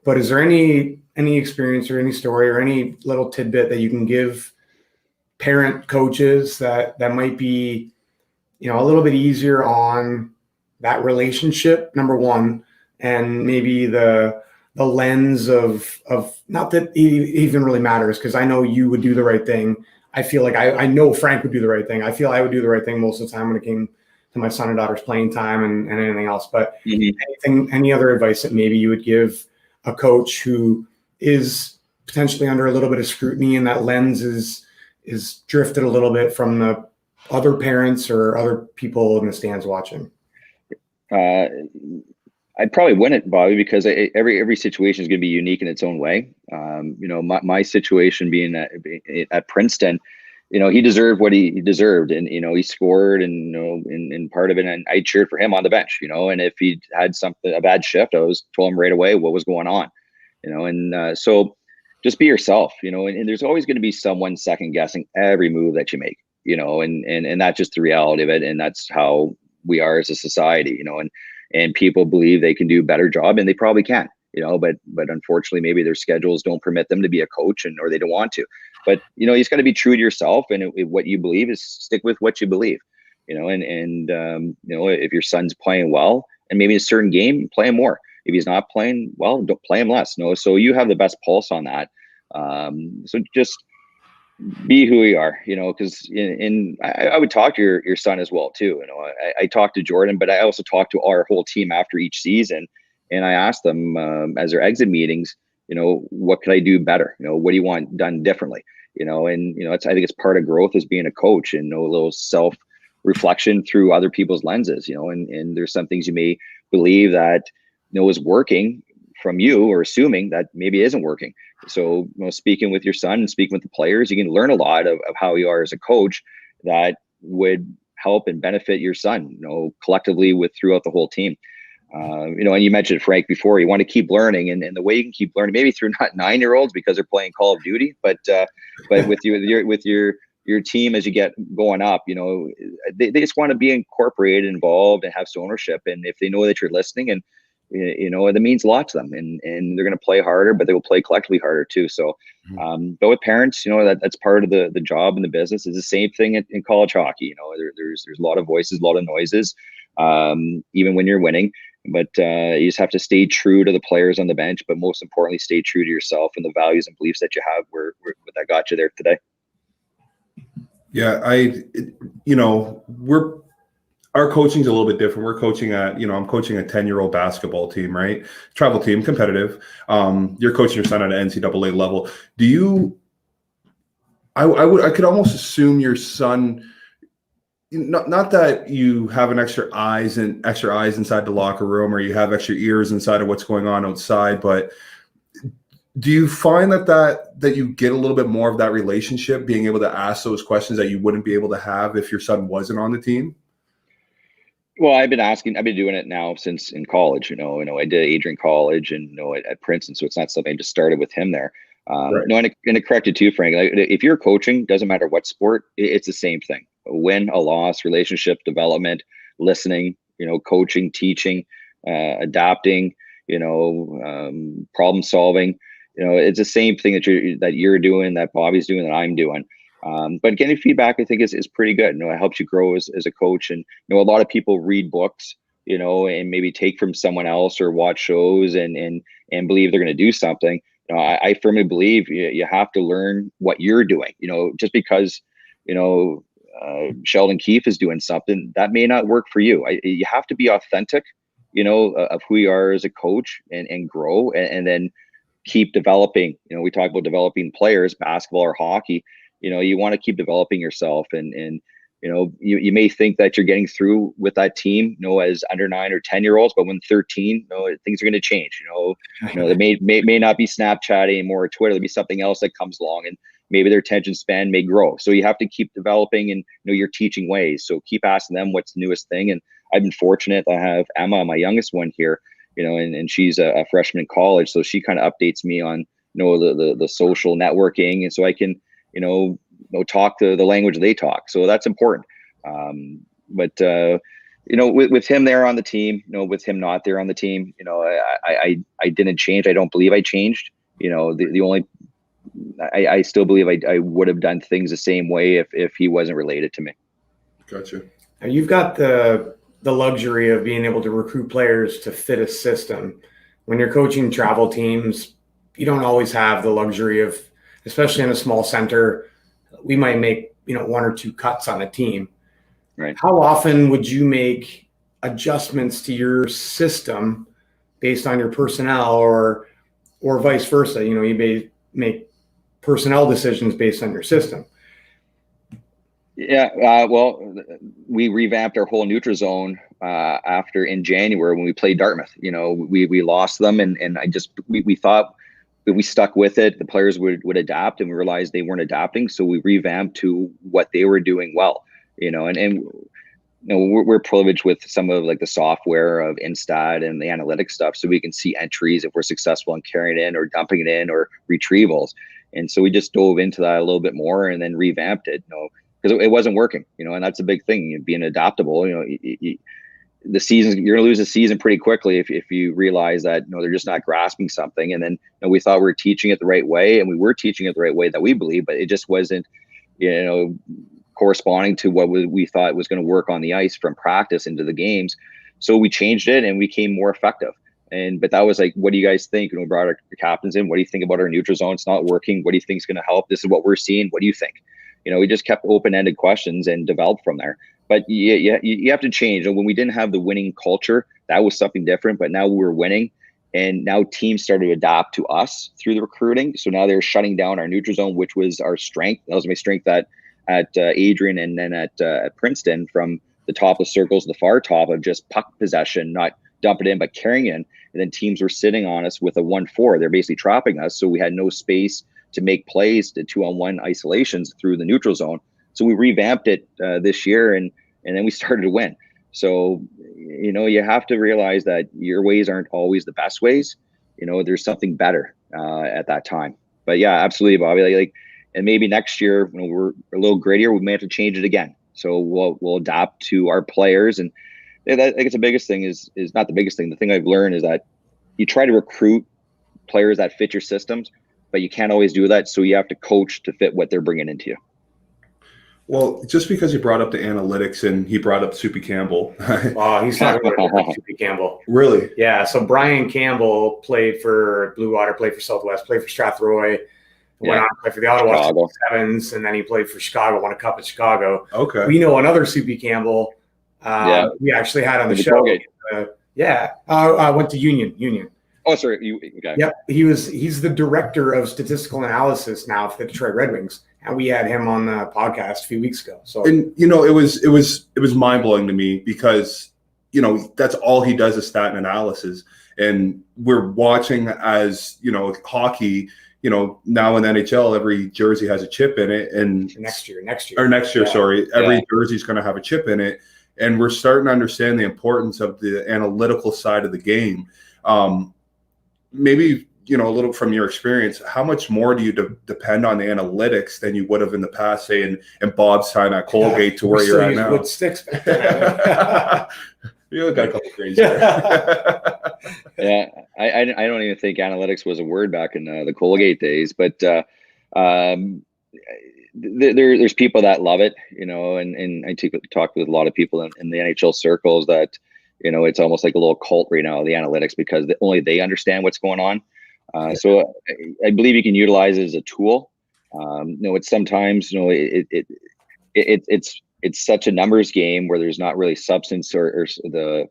But is there any experience or any story or any little tidbit that you can give parent coaches that might be, a little bit easier on that relationship, number one, and maybe the lens of not that it even really matters, because I know you would do the right thing. I feel like I know Frank would do the right thing. I feel I would do the right thing most of the time when it came to my son and daughter's playing time and anything else. But any other advice that maybe you would give a coach who is potentially under a little bit of scrutiny and that lens is drifted a little bit from the other parents or other people in the stands watching? I probably wouldn't, Bobby, because every situation is going to be unique in its own way. My situation being at Princeton, he deserved what he deserved, and he scored, and in part of it, and I cheered for him on the bench, and if he had a bad shift, I told him right away what was going on, and so just be yourself, and there's always going to be someone second guessing every move that you make, and that's just the reality of it, and that's how we are as a society, and people believe they can do a better job, and they probably can, but unfortunately maybe their schedules don't permit them to be a coach, or they don't want to. But you just got to be true to yourself, and what you believe is stick with what you believe, and if your son's playing well and maybe a certain game, play him more. If he's not playing well, don't play him less. So you have the best pulse on that. So just be who you are, because I would talk to your son as well too. I talked to Jordan, but I also talked to our whole team after each season, and I asked them as their exit meetings, what could I do better? What do you want done differently? I think it's part of growth as being a coach, and a little self reflection through other people's lenses, and there's some things you may believe that is working from you, or assuming that maybe isn't working. So, speaking with your son and speaking with the players, you can learn a lot of how you are as a coach that would help and benefit your son, collectively throughout the whole team. And you mentioned Frank before, you want to keep learning, and the way you can keep learning, maybe through not 9-year-olds because they're playing Call of Duty, but with your team as you get going up, they just want to be incorporated, involved, and have some ownership. And if they know that you're listening, and that means a lot to them, and they're going to play harder, but they will play collectively harder too. So, but with parents, that's part of the job and the business. Is the same thing in college hockey. There's a lot of voices, a lot of noises, even when you're winning. But you just have to stay true to the players on the bench, but most importantly, stay true to yourself and the values and beliefs that you have. Where that got you there today. Yeah, our coaching's a little bit different. We're coaching I'm coaching a 10-year-old basketball team, right? Travel team, competitive. You're coaching your son at an NCAA level. Do you? I could almost assume your son. Not that you have an extra eyes inside the locker room, or you have extra ears inside of what's going on outside, but do you find that you get a little bit more of that relationship, being able to ask those questions that you wouldn't be able to have if your son wasn't on the team? Well, I've been doing it now since in college. I did Adrian College and at Princeton, so it's not something I just started with him there. Right. And it corrected too, Frank. Like, if you're coaching, doesn't matter what sport, it's the same thing. A win, a loss, relationship development, listening, coaching, teaching, adapting, problem solving. It's the same thing that you're doing, that Bobby's doing, that I'm doing. But getting feedback, I think, is pretty good. It helps you grow as a coach. And a lot of people read books, and maybe take from someone else or watch shows and believe they're going to do something. I firmly believe you have to learn what you're doing. Just because Sheldon Keefe is doing something, that may not work for you. You have to be authentic, of who you are as a coach, and grow, and then keep developing. We talk about developing players, basketball or hockey. You want to keep developing yourself, and you may think that you're getting through with that team, as under 9 or 10-year-olds, but when 13, things are going to change. They may not be Snapchat anymore or Twitter. There'll be something else that comes along, and maybe their attention span may grow. So you have to keep developing and your teaching ways. So keep asking them what's the newest thing. And I've been fortunate to have Emma, my youngest one, here, and she's a freshman in college, so she kind of updates me on the social networking, and so I can talk to the language they talk. So that's important. But with him there on the team, with him not there on the team, I didn't change. I don't believe I changed. I still believe I would have done things the same way if he wasn't related to me. Gotcha. And you've got the luxury of being able to recruit players to fit a system. When you're coaching travel teams, you don't always have the luxury of, especially in a small center, we might make, 1 or 2 cuts on a team. Right. How often would you make adjustments to your system based on your personnel, or vice versa? You may make personnel decisions based on your system. Yeah. Well, we revamped our whole neutral zone after in January when we played Dartmouth. We lost them, and we thought if we stuck with it, the players would adapt, and we realized they weren't adapting. So we revamped to what they were doing well, we're privileged with some of like the software of Instat and the analytics stuff, so we can see entries if we're successful in carrying it in or dumping it in or retrievals. And so we just dove into that a little bit more and then revamped it, because it wasn't working, and that's a big thing, being adaptable. The season, you're going to lose a season pretty quickly if you realize that they're just not grasping something. And then we thought we were teaching it the right way, and we were teaching it the right way that we believe, but it just wasn't corresponding to what we thought was going to work on the ice from practice into the games. So we changed it and we became more effective. But that was like, what do you guys think? We brought our captains in. What do you think about our neutral zone? It's not working. What do you think is going to help? This is what we're seeing. What do you think? We just kept open-ended questions and developed from there. But you have to change. And when we didn't have the winning culture, that was something different. But now we're winning, and now teams started to adapt to us through the recruiting. So now they're shutting down our neutral zone, which was our strength. That was my strength at Adrian and then at Princeton, from the top of circles to the far top of just puck possession, not dump it in, but carrying in. And then teams were sitting on us with a 1-4. They're basically trapping us. So we had no space to make plays to 2-on-1 isolations through the neutral zone. So we revamped it this year, and then we started to win. So, you have to realize that your ways aren't always the best ways. There's something better at that time. But yeah, absolutely, Bobby. And maybe next year, when we're a little grittier, we may have to change it again. So we'll adapt to our players, and I think it's the biggest thing is not the biggest thing. The thing I've learned is that you try to recruit players that fit your systems, but you can't always do that. So you have to coach to fit what they're bringing into you. Well, just because you brought up the analytics and he brought up Soupy Campbell. Oh, he's talking about Soupy Campbell. Really? Yeah. So Brian Campbell played for Blue Water, played for Southwest, played for Strathroy, went on to play for the Ottawa Sevens, and then he played for Chicago, won a cup at Chicago. Okay. We know another Soupy Campbell. We actually had on the show. I went to Union. Oh, sorry. Okay. Yep. He's the director of statistical analysis now for the Detroit Red Wings. And we had him on the podcast a few weeks ago. So, and it was mind blowing to me because, that's all he does is stat and analysis. And we're watching as, hockey, now in the NHL, every jersey has a chip in it. And next year, every jersey's going to have a chip in it. And we're starting to understand the importance of the analytical side of the game. Maybe, a little from your experience, how much more do you depend on the analytics than you would have in the past, say in Bob's time at Colgate to where you're at now? Wood sticks back then. You got a couple crazy. Yeah, I don't even think analytics was a word back in the Colgate days, but there's people that love it, and I talk with a lot of people in the NHL circles that, it's almost like a little cult right now, the analytics, because only they understand what's going on. So I believe you can utilize it as a tool. It's sometimes, it's such a numbers game where there's not really substance or the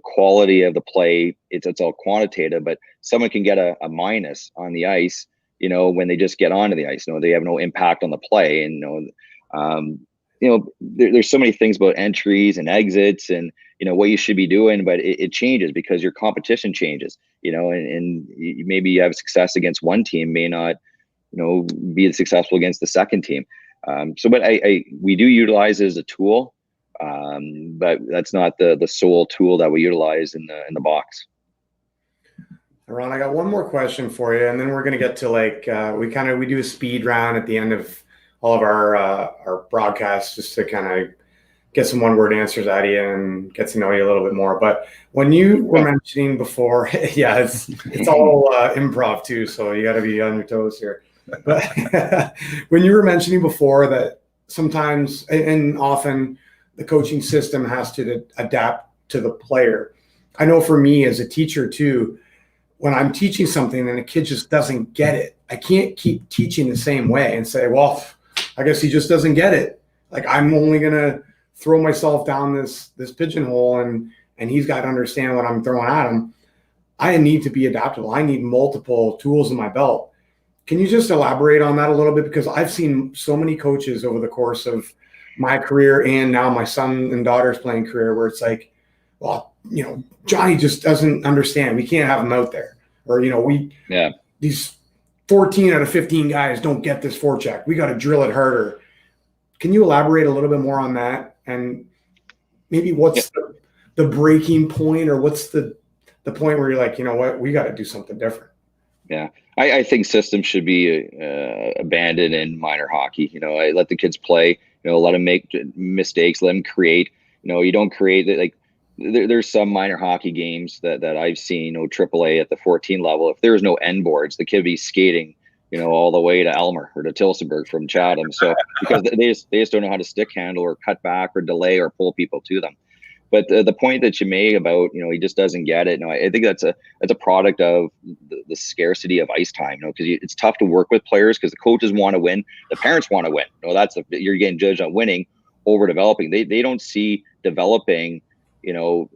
quality of the play. It's all quantitative, but someone can get a minus on the ice, when they just get onto the ice. They have no impact on the play. And, there's so many things about entries and exits and, what you should be doing, but it changes because your competition changes, and maybe you have success against one team, may not, be successful against the second team. But we do utilize it as a tool, but that's not the sole tool that we utilize in the box. Ron, I got one more question for you, and then we're going to get to we do a speed round at the end of all of our broadcasts just to kind of get some one-word answers out of you and get to know you a little bit more. But when you were mentioning before, it's all improv too, so you got to be on your toes here. But when you were mentioning before that sometimes and often the coaching system has to adapt to the player. I know for me as a teacher too, when I'm teaching something and a kid just doesn't get it, I can't keep teaching the same way and say, well, I guess he just doesn't get it. Like I'm only going to throw myself down this pigeonhole and he's got to understand what I'm throwing at him. I need to be adaptable. I need multiple tools in my belt. Can you just elaborate on that a little bit? Because I've seen so many coaches over the course of my career and now my son and daughter's playing career where it's like, well, Johnny just doesn't understand. We can't have him out there. Or, these 14 out of 15 guys don't get this forecheck. We got to drill it harder. Can you elaborate a little bit more on that? And maybe what's the breaking point, or what's the point where you're like, you know what, we got to do something different? Yeah, I think systems should be abandoned in minor hockey. I let the kids play. Let them make mistakes. Let them create. You don't create like. There's some minor hockey games that I've seen, AAA at the 14 level. If there's no end boards, the kid would be skating, all the way to Elmer or to Tillsonburg from Chatham. So because they just don't know how to stick handle or cut back or delay or pull people to them. But the point that you made about, he just doesn't get it. No, I think that's a product of the scarcity of ice time, because it's tough to work with players because the coaches want to win. The parents want to win. You're getting judged on winning over developing. They don't see developing,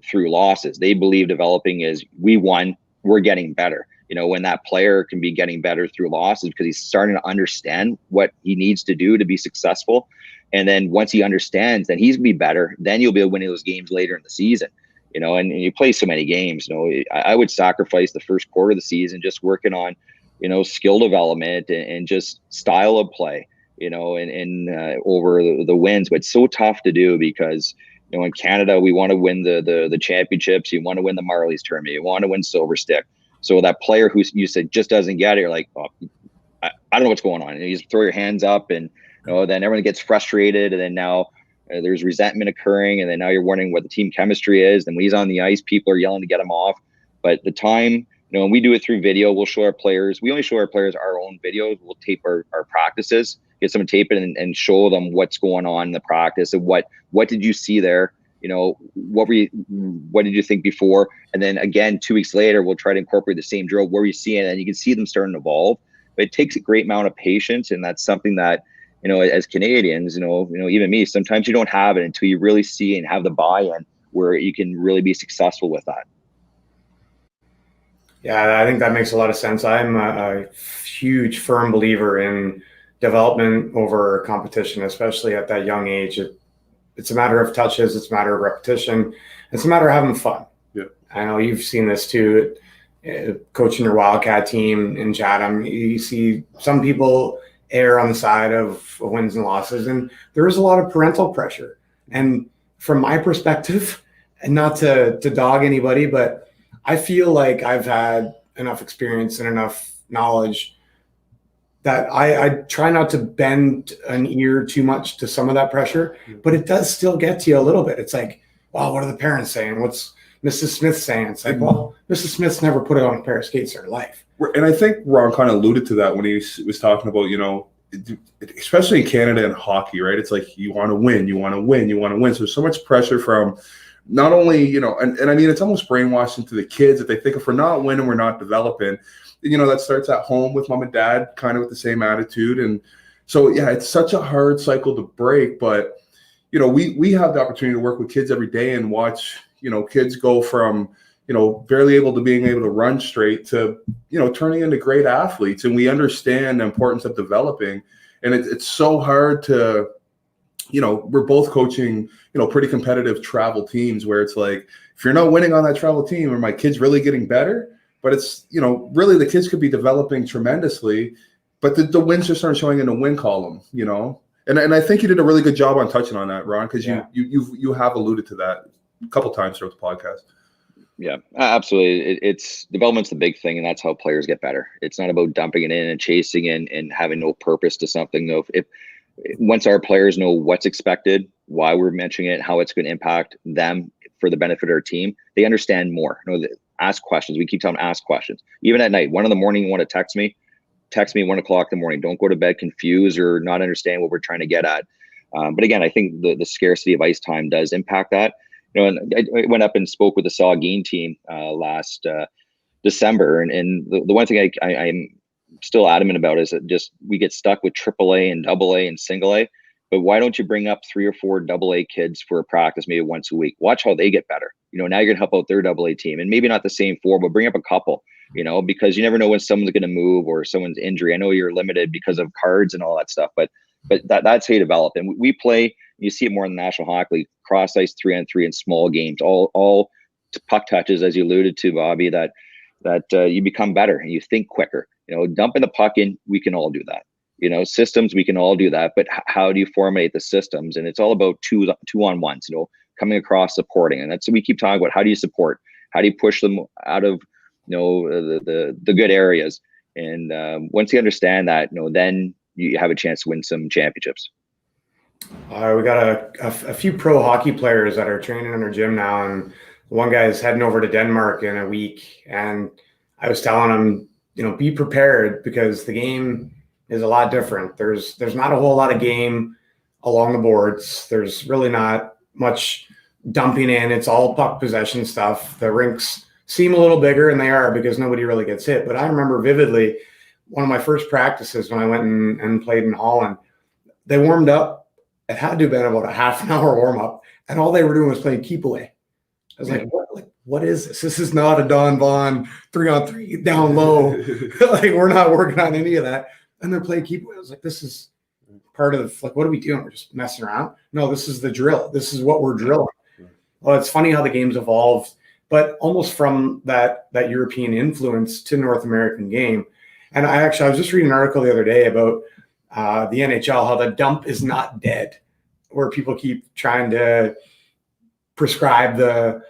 through losses. They believe developing is we won, we're getting better. When that player can be getting better through losses because he's starting to understand what he needs to do to be successful. And then once he understands, then he's gonna be better. Then you'll be able to win those games later in the season. And you play so many games. I would sacrifice the first quarter of the season just working on, skill development and just style of play, and over the wins. But it's so tough to do because in Canada, we want to win the championships. You want to win the Marlies tournament. You want to win Silver Stick. So that player who you said just doesn't get it, you're like, oh, I don't know what's going on. And you just throw your hands up, and then everyone gets frustrated. And then now there's resentment occurring, and then now you're wondering what the team chemistry is. And when he's on the ice, people are yelling to get him off. But the time, when we do it through video, we'll show our players. We only show our players our own videos. We'll tape our practices, get someone tape it, and show them what's going on in the practice and what did you see there. What did you think before? And then again, 2 weeks later, we'll try to incorporate the same drill. What were you seeing? And you can see them starting to evolve. But it takes a great amount of patience, and that's something that, as Canadians, even me, sometimes you don't have it until you really see and have the buy-in where you can really be successful with that. Yeah, I think that makes a lot of sense. I'm a huge, firm believer in development over competition, especially at that young age. It's a matter of touches. It's a matter of repetition. It's a matter of having fun. Yeah. I know you've seen this too. Coaching your Wildcat team in Chatham, you see some people err on the side of wins and losses, and there is a lot of parental pressure. And from my perspective, and not to dog anybody, but I feel like I've had enough experience and enough knowledge that I try not to bend an ear too much to some of that pressure, but it does still get to you a little bit. It's like, wow, what are the parents saying? What's Mrs. Smith saying? It's like, well, Mrs. Smith's never put it on a pair of skates in her life. And I think Ron kind of alluded to that when he was talking about, especially in Canada and hockey, right? It's like you want to win, you want to win, you want to win. So there's so much pressure from not only, and I mean, it's almost brainwashed into the kids that they think if we're not winning, we're not developing. That starts at home with mom and dad, kind of with the same attitude. And so, yeah, it's such a hard cycle to break. But, we have the opportunity to work with kids every day and watch, kids go from, barely able to being able to run straight to, turning into great athletes. And we understand the importance of developing. And it's so hard to, we're both coaching, pretty competitive travel teams where it's like, if you're not winning on that travel team, are my kids really getting better? But it's, really the kids could be developing tremendously, but the wins just aren't showing in the win column, And I think you did a really good job on touching on that, Ron, because you have alluded to that a couple times throughout the podcast. Yeah, absolutely. It's development's the big thing, and that's how players get better. It's not about dumping it in and chasing and having no purpose to something. If once our players know what's expected, why we're mentioning it, how it's going to impact them for the benefit of our team, they understand more. Ask questions. We keep telling them, ask questions. Even at night, 1 a.m, you want to text me 1 o'clock in the morning. Don't go to bed confused or not understand what we're trying to get at. But again, I think the scarcity of ice time does impact that. And I went up and spoke with the Saugeen team last December. And the one thing I'm still adamant about is that just we get stuck with AAA and AA and single A. But why don't you bring up 3 or 4 AA kids for a practice maybe once a week? Watch how they get better. Now you're going to help out their AA team, and maybe not the same 4, but bring up a couple, because you never know when someone's going to move or someone's injury. I know you're limited because of cards and all that stuff, but that's how you develop. And we play, you see it more in the National Hockey League, cross ice 3-on-3 in small games, all puck touches, as you alluded to, Bobby, that you become better and you think quicker. Dumping the puck in, we can all do that. Systems, we can all do that, but how do you formulate the systems? And it's all about two-on-ones, coming across, supporting. And that's what we keep talking about. How do you support? How do you push them out of, the good areas? And once you understand that, then you have a chance to win some championships. We got a few pro hockey players that are training in our gym now, and one guy is heading over to Denmark in a week. And I was telling him, be prepared, because the game is a lot different. There's not a whole lot of game along the boards. There's really not much dumping in. It's all puck possession stuff. The rinks seem a little bigger, and they are, because nobody really gets hit. But I remember vividly one of my first practices when I went and played in Holland. They warmed up. It had to have been about a half an hour warm up, and all they were doing was playing keep away. I was like, what is this? This is not a Don Vaughn 3-on-3 down low. We're not working on any of that. And they're playing keep away. I was like, this is part of what are we doing? We're just messing around. No, this is the drill. This is what we're drilling. Well, it's funny how the game's evolved, but almost from that European influence to North American game. And I was just reading an article the other day about the NHL, how the dump is not dead, where people keep trying to prescribe the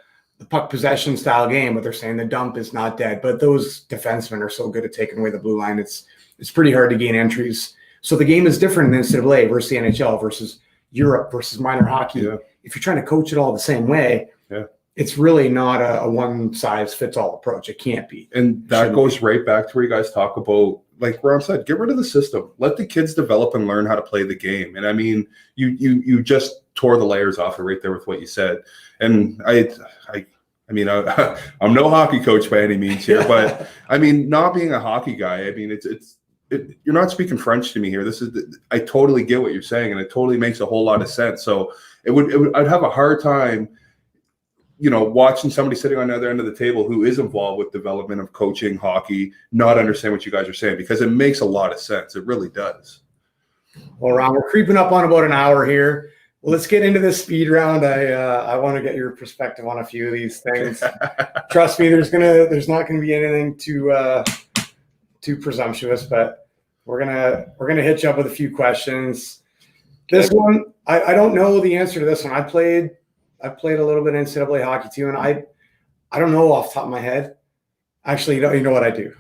puck possession style game, but they're saying the dump is not dead. But those defensemen are so good at taking away the blue line. It's pretty hard to gain entries. So the game is different in NCAA versus the NHL versus Europe versus minor hockey. Yeah. If you're trying to coach it all the same way, it's really not a one-size-fits-all approach. It can't be. And that goes right back to where you guys talk about, like Ron said, get rid of the system. Let the kids develop and learn how to play the game. And I mean, you just tore the layers off it right there with what you said. And I mean, I'm no hockey coach by any means here, but I mean, not being a hockey guy, I mean, you're not speaking French to me here. I totally get what you're saying, and it totally makes a whole lot of sense. So I'd have a hard time, watching somebody sitting on the other end of the table who is involved with development of coaching hockey, not understand what you guys are saying, because it makes a lot of sense. It really does. Well, Ron, we're creeping up on about an hour here. Well, let's get into this speed round. I want to get your perspective on a few of these things. Trust me, there's not gonna be anything too presumptuous, but we're gonna hit you up with a few questions. This one, I don't know the answer to this one. I played a little bit of NCAA hockey too, and I don't know off the top of my head. Actually, you know what I do,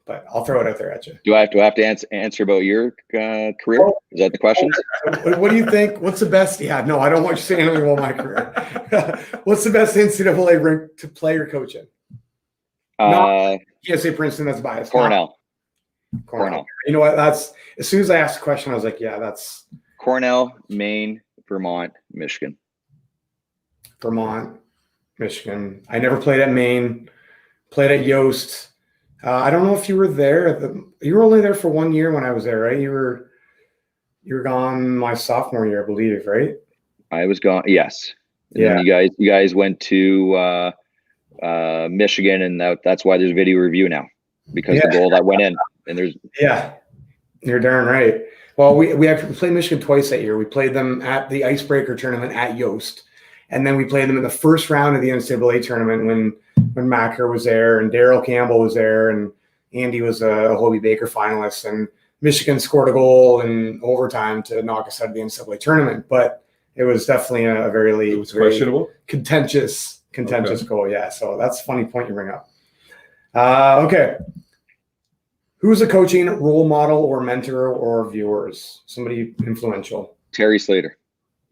but I'll throw it out there at you. Do I have to answer about your career? Is that the question? What do you think? What's the best? Yeah, no, I don't want you saying anything about my career. What's the best NCAA rink to play or coach in? You can't say Princeton. That's biased. Cornell. You know what? That's as soon as I asked the question, I was like, yeah, that's Cornell, Maine, Vermont, Michigan. Vermont, Michigan. I never played at Maine. Played at Yost. I don't know if you were there. You were only there for 1 year when I was there, right? You were gone my sophomore year, I believe, right? I was gone. Yes. And then you guys went to Michigan, and that's why there's video review now, because the goal that went in. And there's you're darn right. Well, we actually played Michigan twice that year. We played them at the Icebreaker tournament at Yost, and then we played them in the first round of the NCAA tournament when Macker was there and Daryl Campbell was there and Andy was a Hobie Baker finalist, and Michigan scored a goal in overtime to knock us out of the NCAA tournament. But it was definitely a very questionable, contentious goal. Yeah, so that's a funny point you bring up. Okay. Who's a coaching role model or mentor or viewers? Somebody influential. Terry Slater,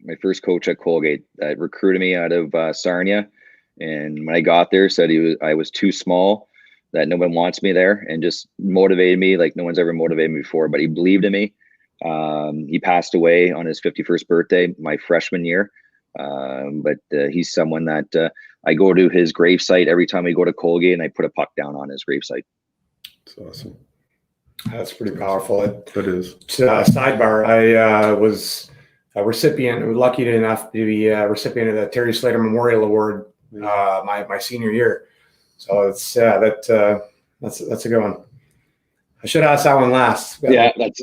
my first coach at Colgate, that recruited me out of Sarnia. And when I got there, said I was too small, that no one wants me there, and just motivated me like no one's ever motivated me before. But he believed in me. He passed away on his 51st birthday, my freshman year. But he's someone that I go to his gravesite every time we go to Colgate, and I put a puck down on his gravesite. That's awesome. That's pretty powerful. That is. Sidebar, I was a recipient, lucky enough to be a recipient of the Terry Slater Memorial Award my senior year. So it's that's a good one. I should ask that one last. Yeah, it's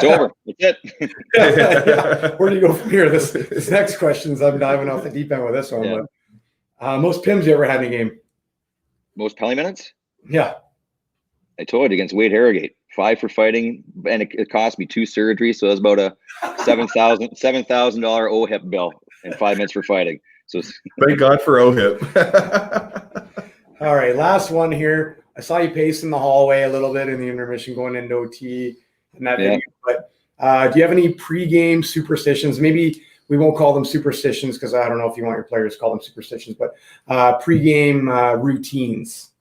over. That's it. Yeah. Where do you go from here? This next question's I'm diving off the deep end with this one. Yeah. But most PIMs you ever had in a game? Most penalty minutes? Yeah. I told you, against Wade Harrogate, 5 for fighting, and it cost me 2 surgeries, so it was about a $7,000 OHIP bill and 5 minutes for fighting. So thank God for OHIP. All right, last one here. I saw you pacing the hallway a little bit in the intermission going into OT in that video. But do you have any pregame superstitions? Maybe we won't call them superstitions because I don't know if you want your players to call them superstitions, but pregame routines.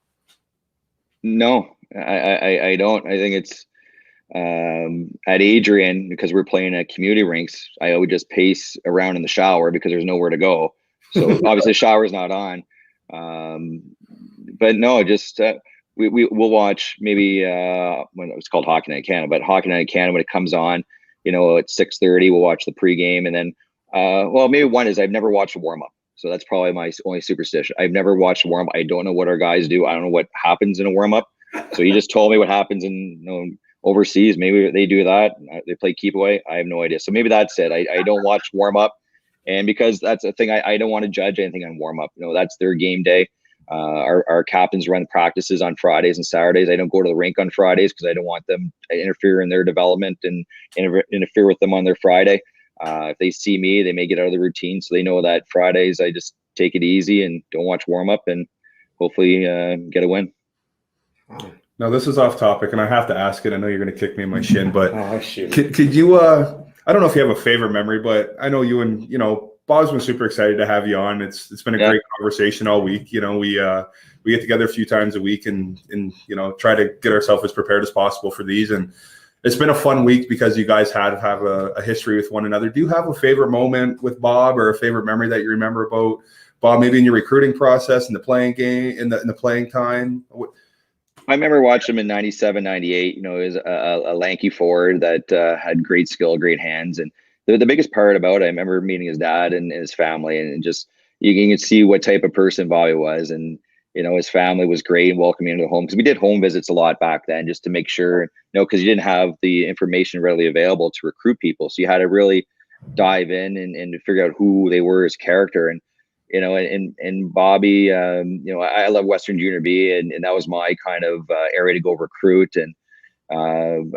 No, I don't. I think it's at Adrian, because we're playing at community rinks, I would just pace around in the shower because there's nowhere to go. So obviously the shower's not on. But no, just we'll watch maybe when it was called Hockey Night Canada, but Hockey Night Canada, when it comes on, at 6:30, we'll watch the pregame, and then maybe one is I've never watched a warm up. So that's probably my only superstition. I've never watched a warm up. I don't know what our guys do. I don't know what happens in a warm up. So you just told me what happens in overseas. Maybe they do that. They play keep away. I have no idea. So maybe that's it. I don't watch warm up, and because that's a thing, I don't want to judge anything on warm up. That's their game day. Our captains run practices on Fridays and Saturdays. I don't go to the rink on Fridays because I don't want them to interfere in their development and interfere with them on their Friday. If they see me, they may get out of the routine. So they know that Fridays, I just take it easy and don't watch warm up and hopefully get a win. Now, this is off topic, and I have to ask it. I know you're going to kick me in my shin, but oh, shoot. Could you I don't know if you have a favorite memory, but I know you and, Bob's been super excited to have you on. It's been a great conversation all week. We get together a few times a week and try to get ourselves as prepared as possible for these. And it's been a fun week because you guys have a history with one another. Do you have a favorite moment with Bob or a favorite memory that you remember about Bob, maybe in your recruiting process, in the playing game, in the playing time? I remember watching him in 97, 98. He was a lanky forward that had great skill, great hands. And the biggest part about it, I remember meeting his dad and his family, and just you can see what type of person Bobby was. And, his family was great and welcoming into the home, because we did home visits a lot back then just to make sure, because you didn't have the information readily available to recruit people. So you had to really dive in and figure out who they were as character. And, and Bobby, I love Western Junior B, and that was my kind of area to go recruit. And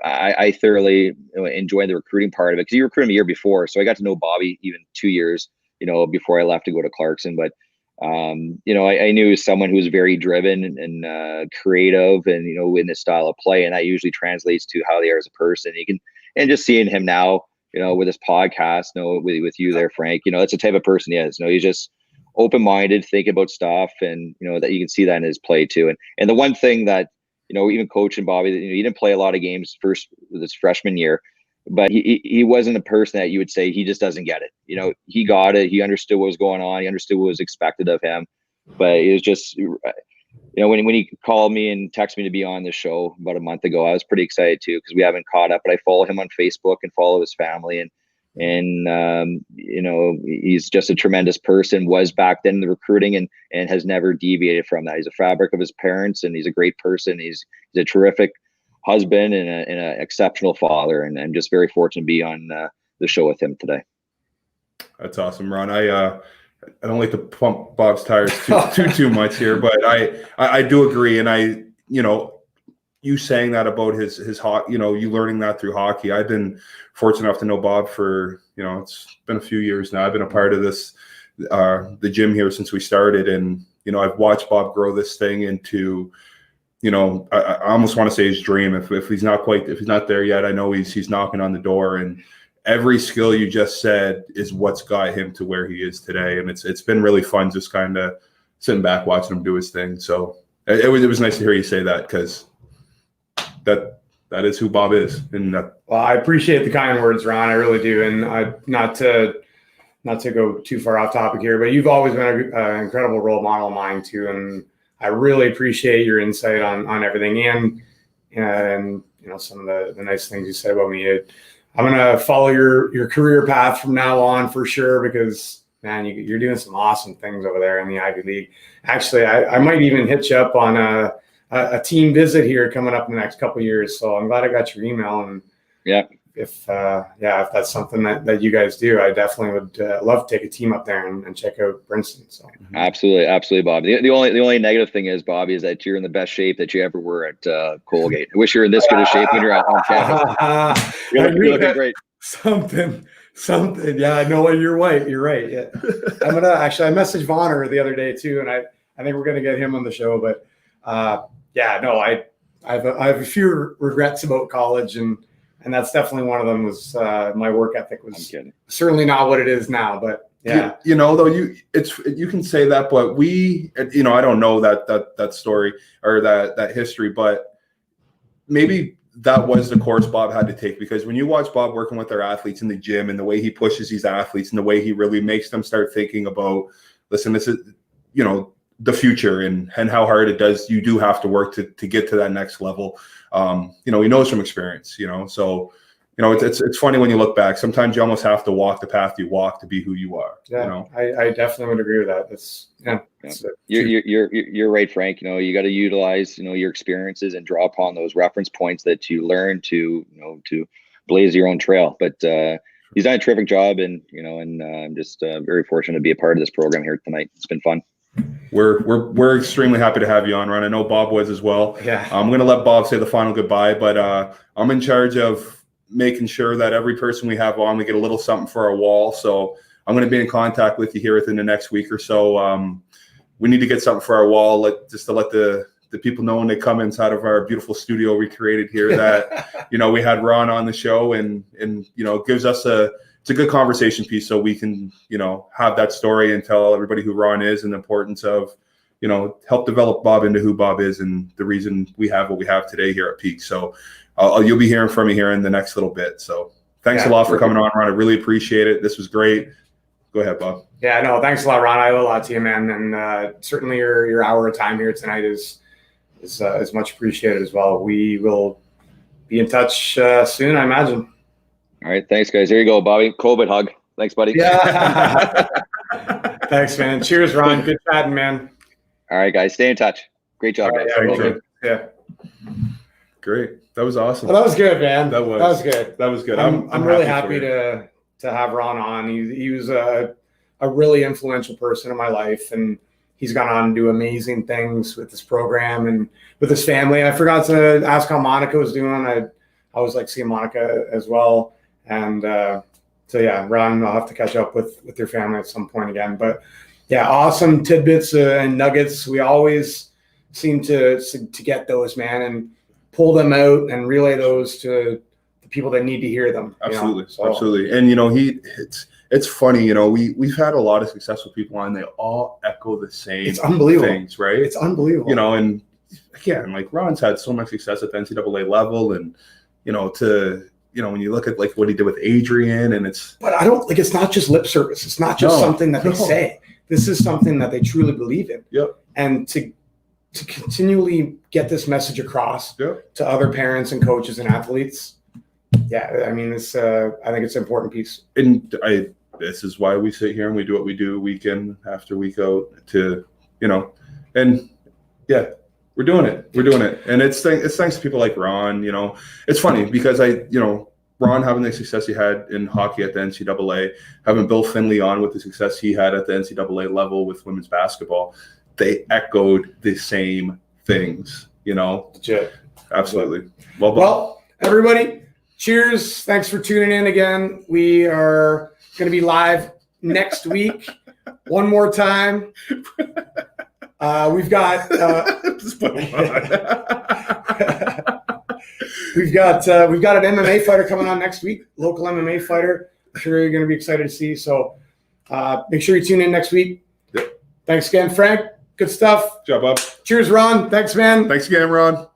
I thoroughly enjoyed the recruiting part of it, because you recruited him a year before. So I got to know Bobby even 2 years, before I left to go to Clarkson. But, I knew he was someone who was very driven and creative and, in this style of play. And that usually translates to how they are as a person. And just seeing him now, with this podcast, with you there, Frank, that's the type of person he is. He's just open-minded, thinking about stuff, and that you can see that in his play too. And the one thing that even coaching Bobby, he didn't play a lot of games this freshman year, but he wasn't a person that you would say he just doesn't get it. He got it. He understood what was going on. He understood what was expected of him. But it was just when he called me and texted me to be on the show about a month ago, I was pretty excited too, because we haven't caught up. But I follow him on Facebook and follow his family, and he's just a tremendous person, was back then in the recruiting, and has never deviated from that. He's a fabric of his parents, and he's a great person. He's a terrific husband and an exceptional father. And I'm just very fortunate to be on the show with him today. That's awesome, Ron. I don't like to pump Bob's tires too much here, but I do agree. And you saying that about his hockey, you learning that through hockey. I've been fortunate enough to know Bob for, it's been a few years now. I've been a part of this, the gym here since we started. And, I've watched Bob grow this thing into, I almost want to say his dream. If he's not there yet, I know he's knocking on the door. And every skill you just said is what's got him to where he is today. And it's been really fun just kind of sitting back, watching him do his thing. So it was nice to hear you say that, because that is who Bob is. And well, I appreciate the kind words, Ron. I really do. And not to go too far off topic here, but you've always been an incredible role model of mine too. And I really appreciate your insight on everything, and some of the nice things you said about me. I'm gonna follow your career path from now on for sure, because man, you're doing some awesome things over there in the Ivy League. Actually, I might even hit you up on a team visit here coming up in the next couple of years. So I'm glad I got your email. And if that's something that you guys do, I definitely would love to take a team up there and check out Princeton. So absolutely, Bob. The only negative thing is, Bobby, is that you're in the best shape that you ever were at Colgate. I wish you were in this good of shape when you're out on campus. You're looking great. Something. Yeah, I know. You're right. Yeah. I messaged Vonner the other day too, and I think we're gonna get him on the show. But I have a few regrets about college, and that's definitely one of them. Was my work ethic was certainly not what it is now. But yeah, though you can say that, but I don't know that story or that history, but maybe that was the course Bob had to take, because when you watch Bob working with our athletes in the gym and the way he pushes these athletes and the way he really makes them start thinking about, listen, this is, the future and how hard it does. You do have to work to get to that next level. He knows from experience, so, it's funny when you look back, sometimes you almost have to walk the path you walk to be who you are. Yeah, I definitely would agree with that. You're right, Frank. You got to utilize, your experiences and draw upon those reference points that you learn to blaze your own trail. But he's done a terrific job, and I'm just very fortunate to be a part of this program here tonight. It's been fun. We're extremely happy to have you on, Ron. I know Bob was as well. Yeah. I'm going to let Bob say the final goodbye, but I'm in charge of making sure that every person we have on, we get a little something for our wall. So I'm going to be in contact with you here within the next week or so. We need to get something for our wall, to let the the people know when they come inside of our beautiful studio we created here that, we had Ron on the show, and it gives us it's a good conversation piece so we can, have that story and tell everybody who Ron is and the importance of, help develop Bob into who Bob is and the reason we have what we have today here at Peak. So you'll be hearing from me here in the next little bit. So thanks a lot for coming on, Ron. I really appreciate it. This was great. Go ahead, Bob. Yeah, no, thanks a lot, Ron. I owe a lot to you, man. And certainly your hour of time here tonight is much appreciated as well. We will be in touch soon, I imagine. All right. Thanks, guys. There you go, Bobby. COVID hug. Thanks, buddy. Yeah. Thanks, man. Cheers, Ron. Good chatting, man. All right, guys. Stay in touch. Great job, guys. Yeah. Great. That was awesome. Well, that was good, man. That was good. That was good. I'm really happy to have Ron on. He was a really influential person in my life, and he's gone on to do amazing things with this program and with his family. I forgot to ask how Monica was doing. I always like seeing Monica as well. And so, yeah, Ron, I'll have to catch up with your family at some point again. But, yeah, awesome tidbits and nuggets. We always seem to get those, man, and pull them out and relay those to the people that need to hear them. Absolutely. Absolutely. And, it's funny, we've had a lot of successful people on. They all echo the same things, right? It's unbelievable. And again, like Ron's had so much success at the NCAA level, and when you look at like what he did with Adrian, and it's not just lip service. It's not just something that they say. This is something that they truly believe in. Yep. And to continually get this message across to other parents and coaches and athletes. Yeah, I mean, I think it's an important piece. And this is why we sit here and we do what we do week in after week out to, and yeah, we're doing it. And it's thanks to people like Ron. It's funny because Ron having the success he had in hockey at the NCAA, having Bill Finley on with the success he had at the NCAA level with women's basketball, they echoed the same things, Legit. Absolutely. Well, everybody, cheers. Thanks for tuning in again. We are going to be live next week. One more time. We've got we've got an MMA fighter coming on next week, local MMA fighter. I'm sure you're going to be excited to see. So make sure you tune in next week. Yep. Thanks again, Frank. Good stuff. Good job, Bob. Cheers, Ron. Thanks, man. Thanks again, Ron.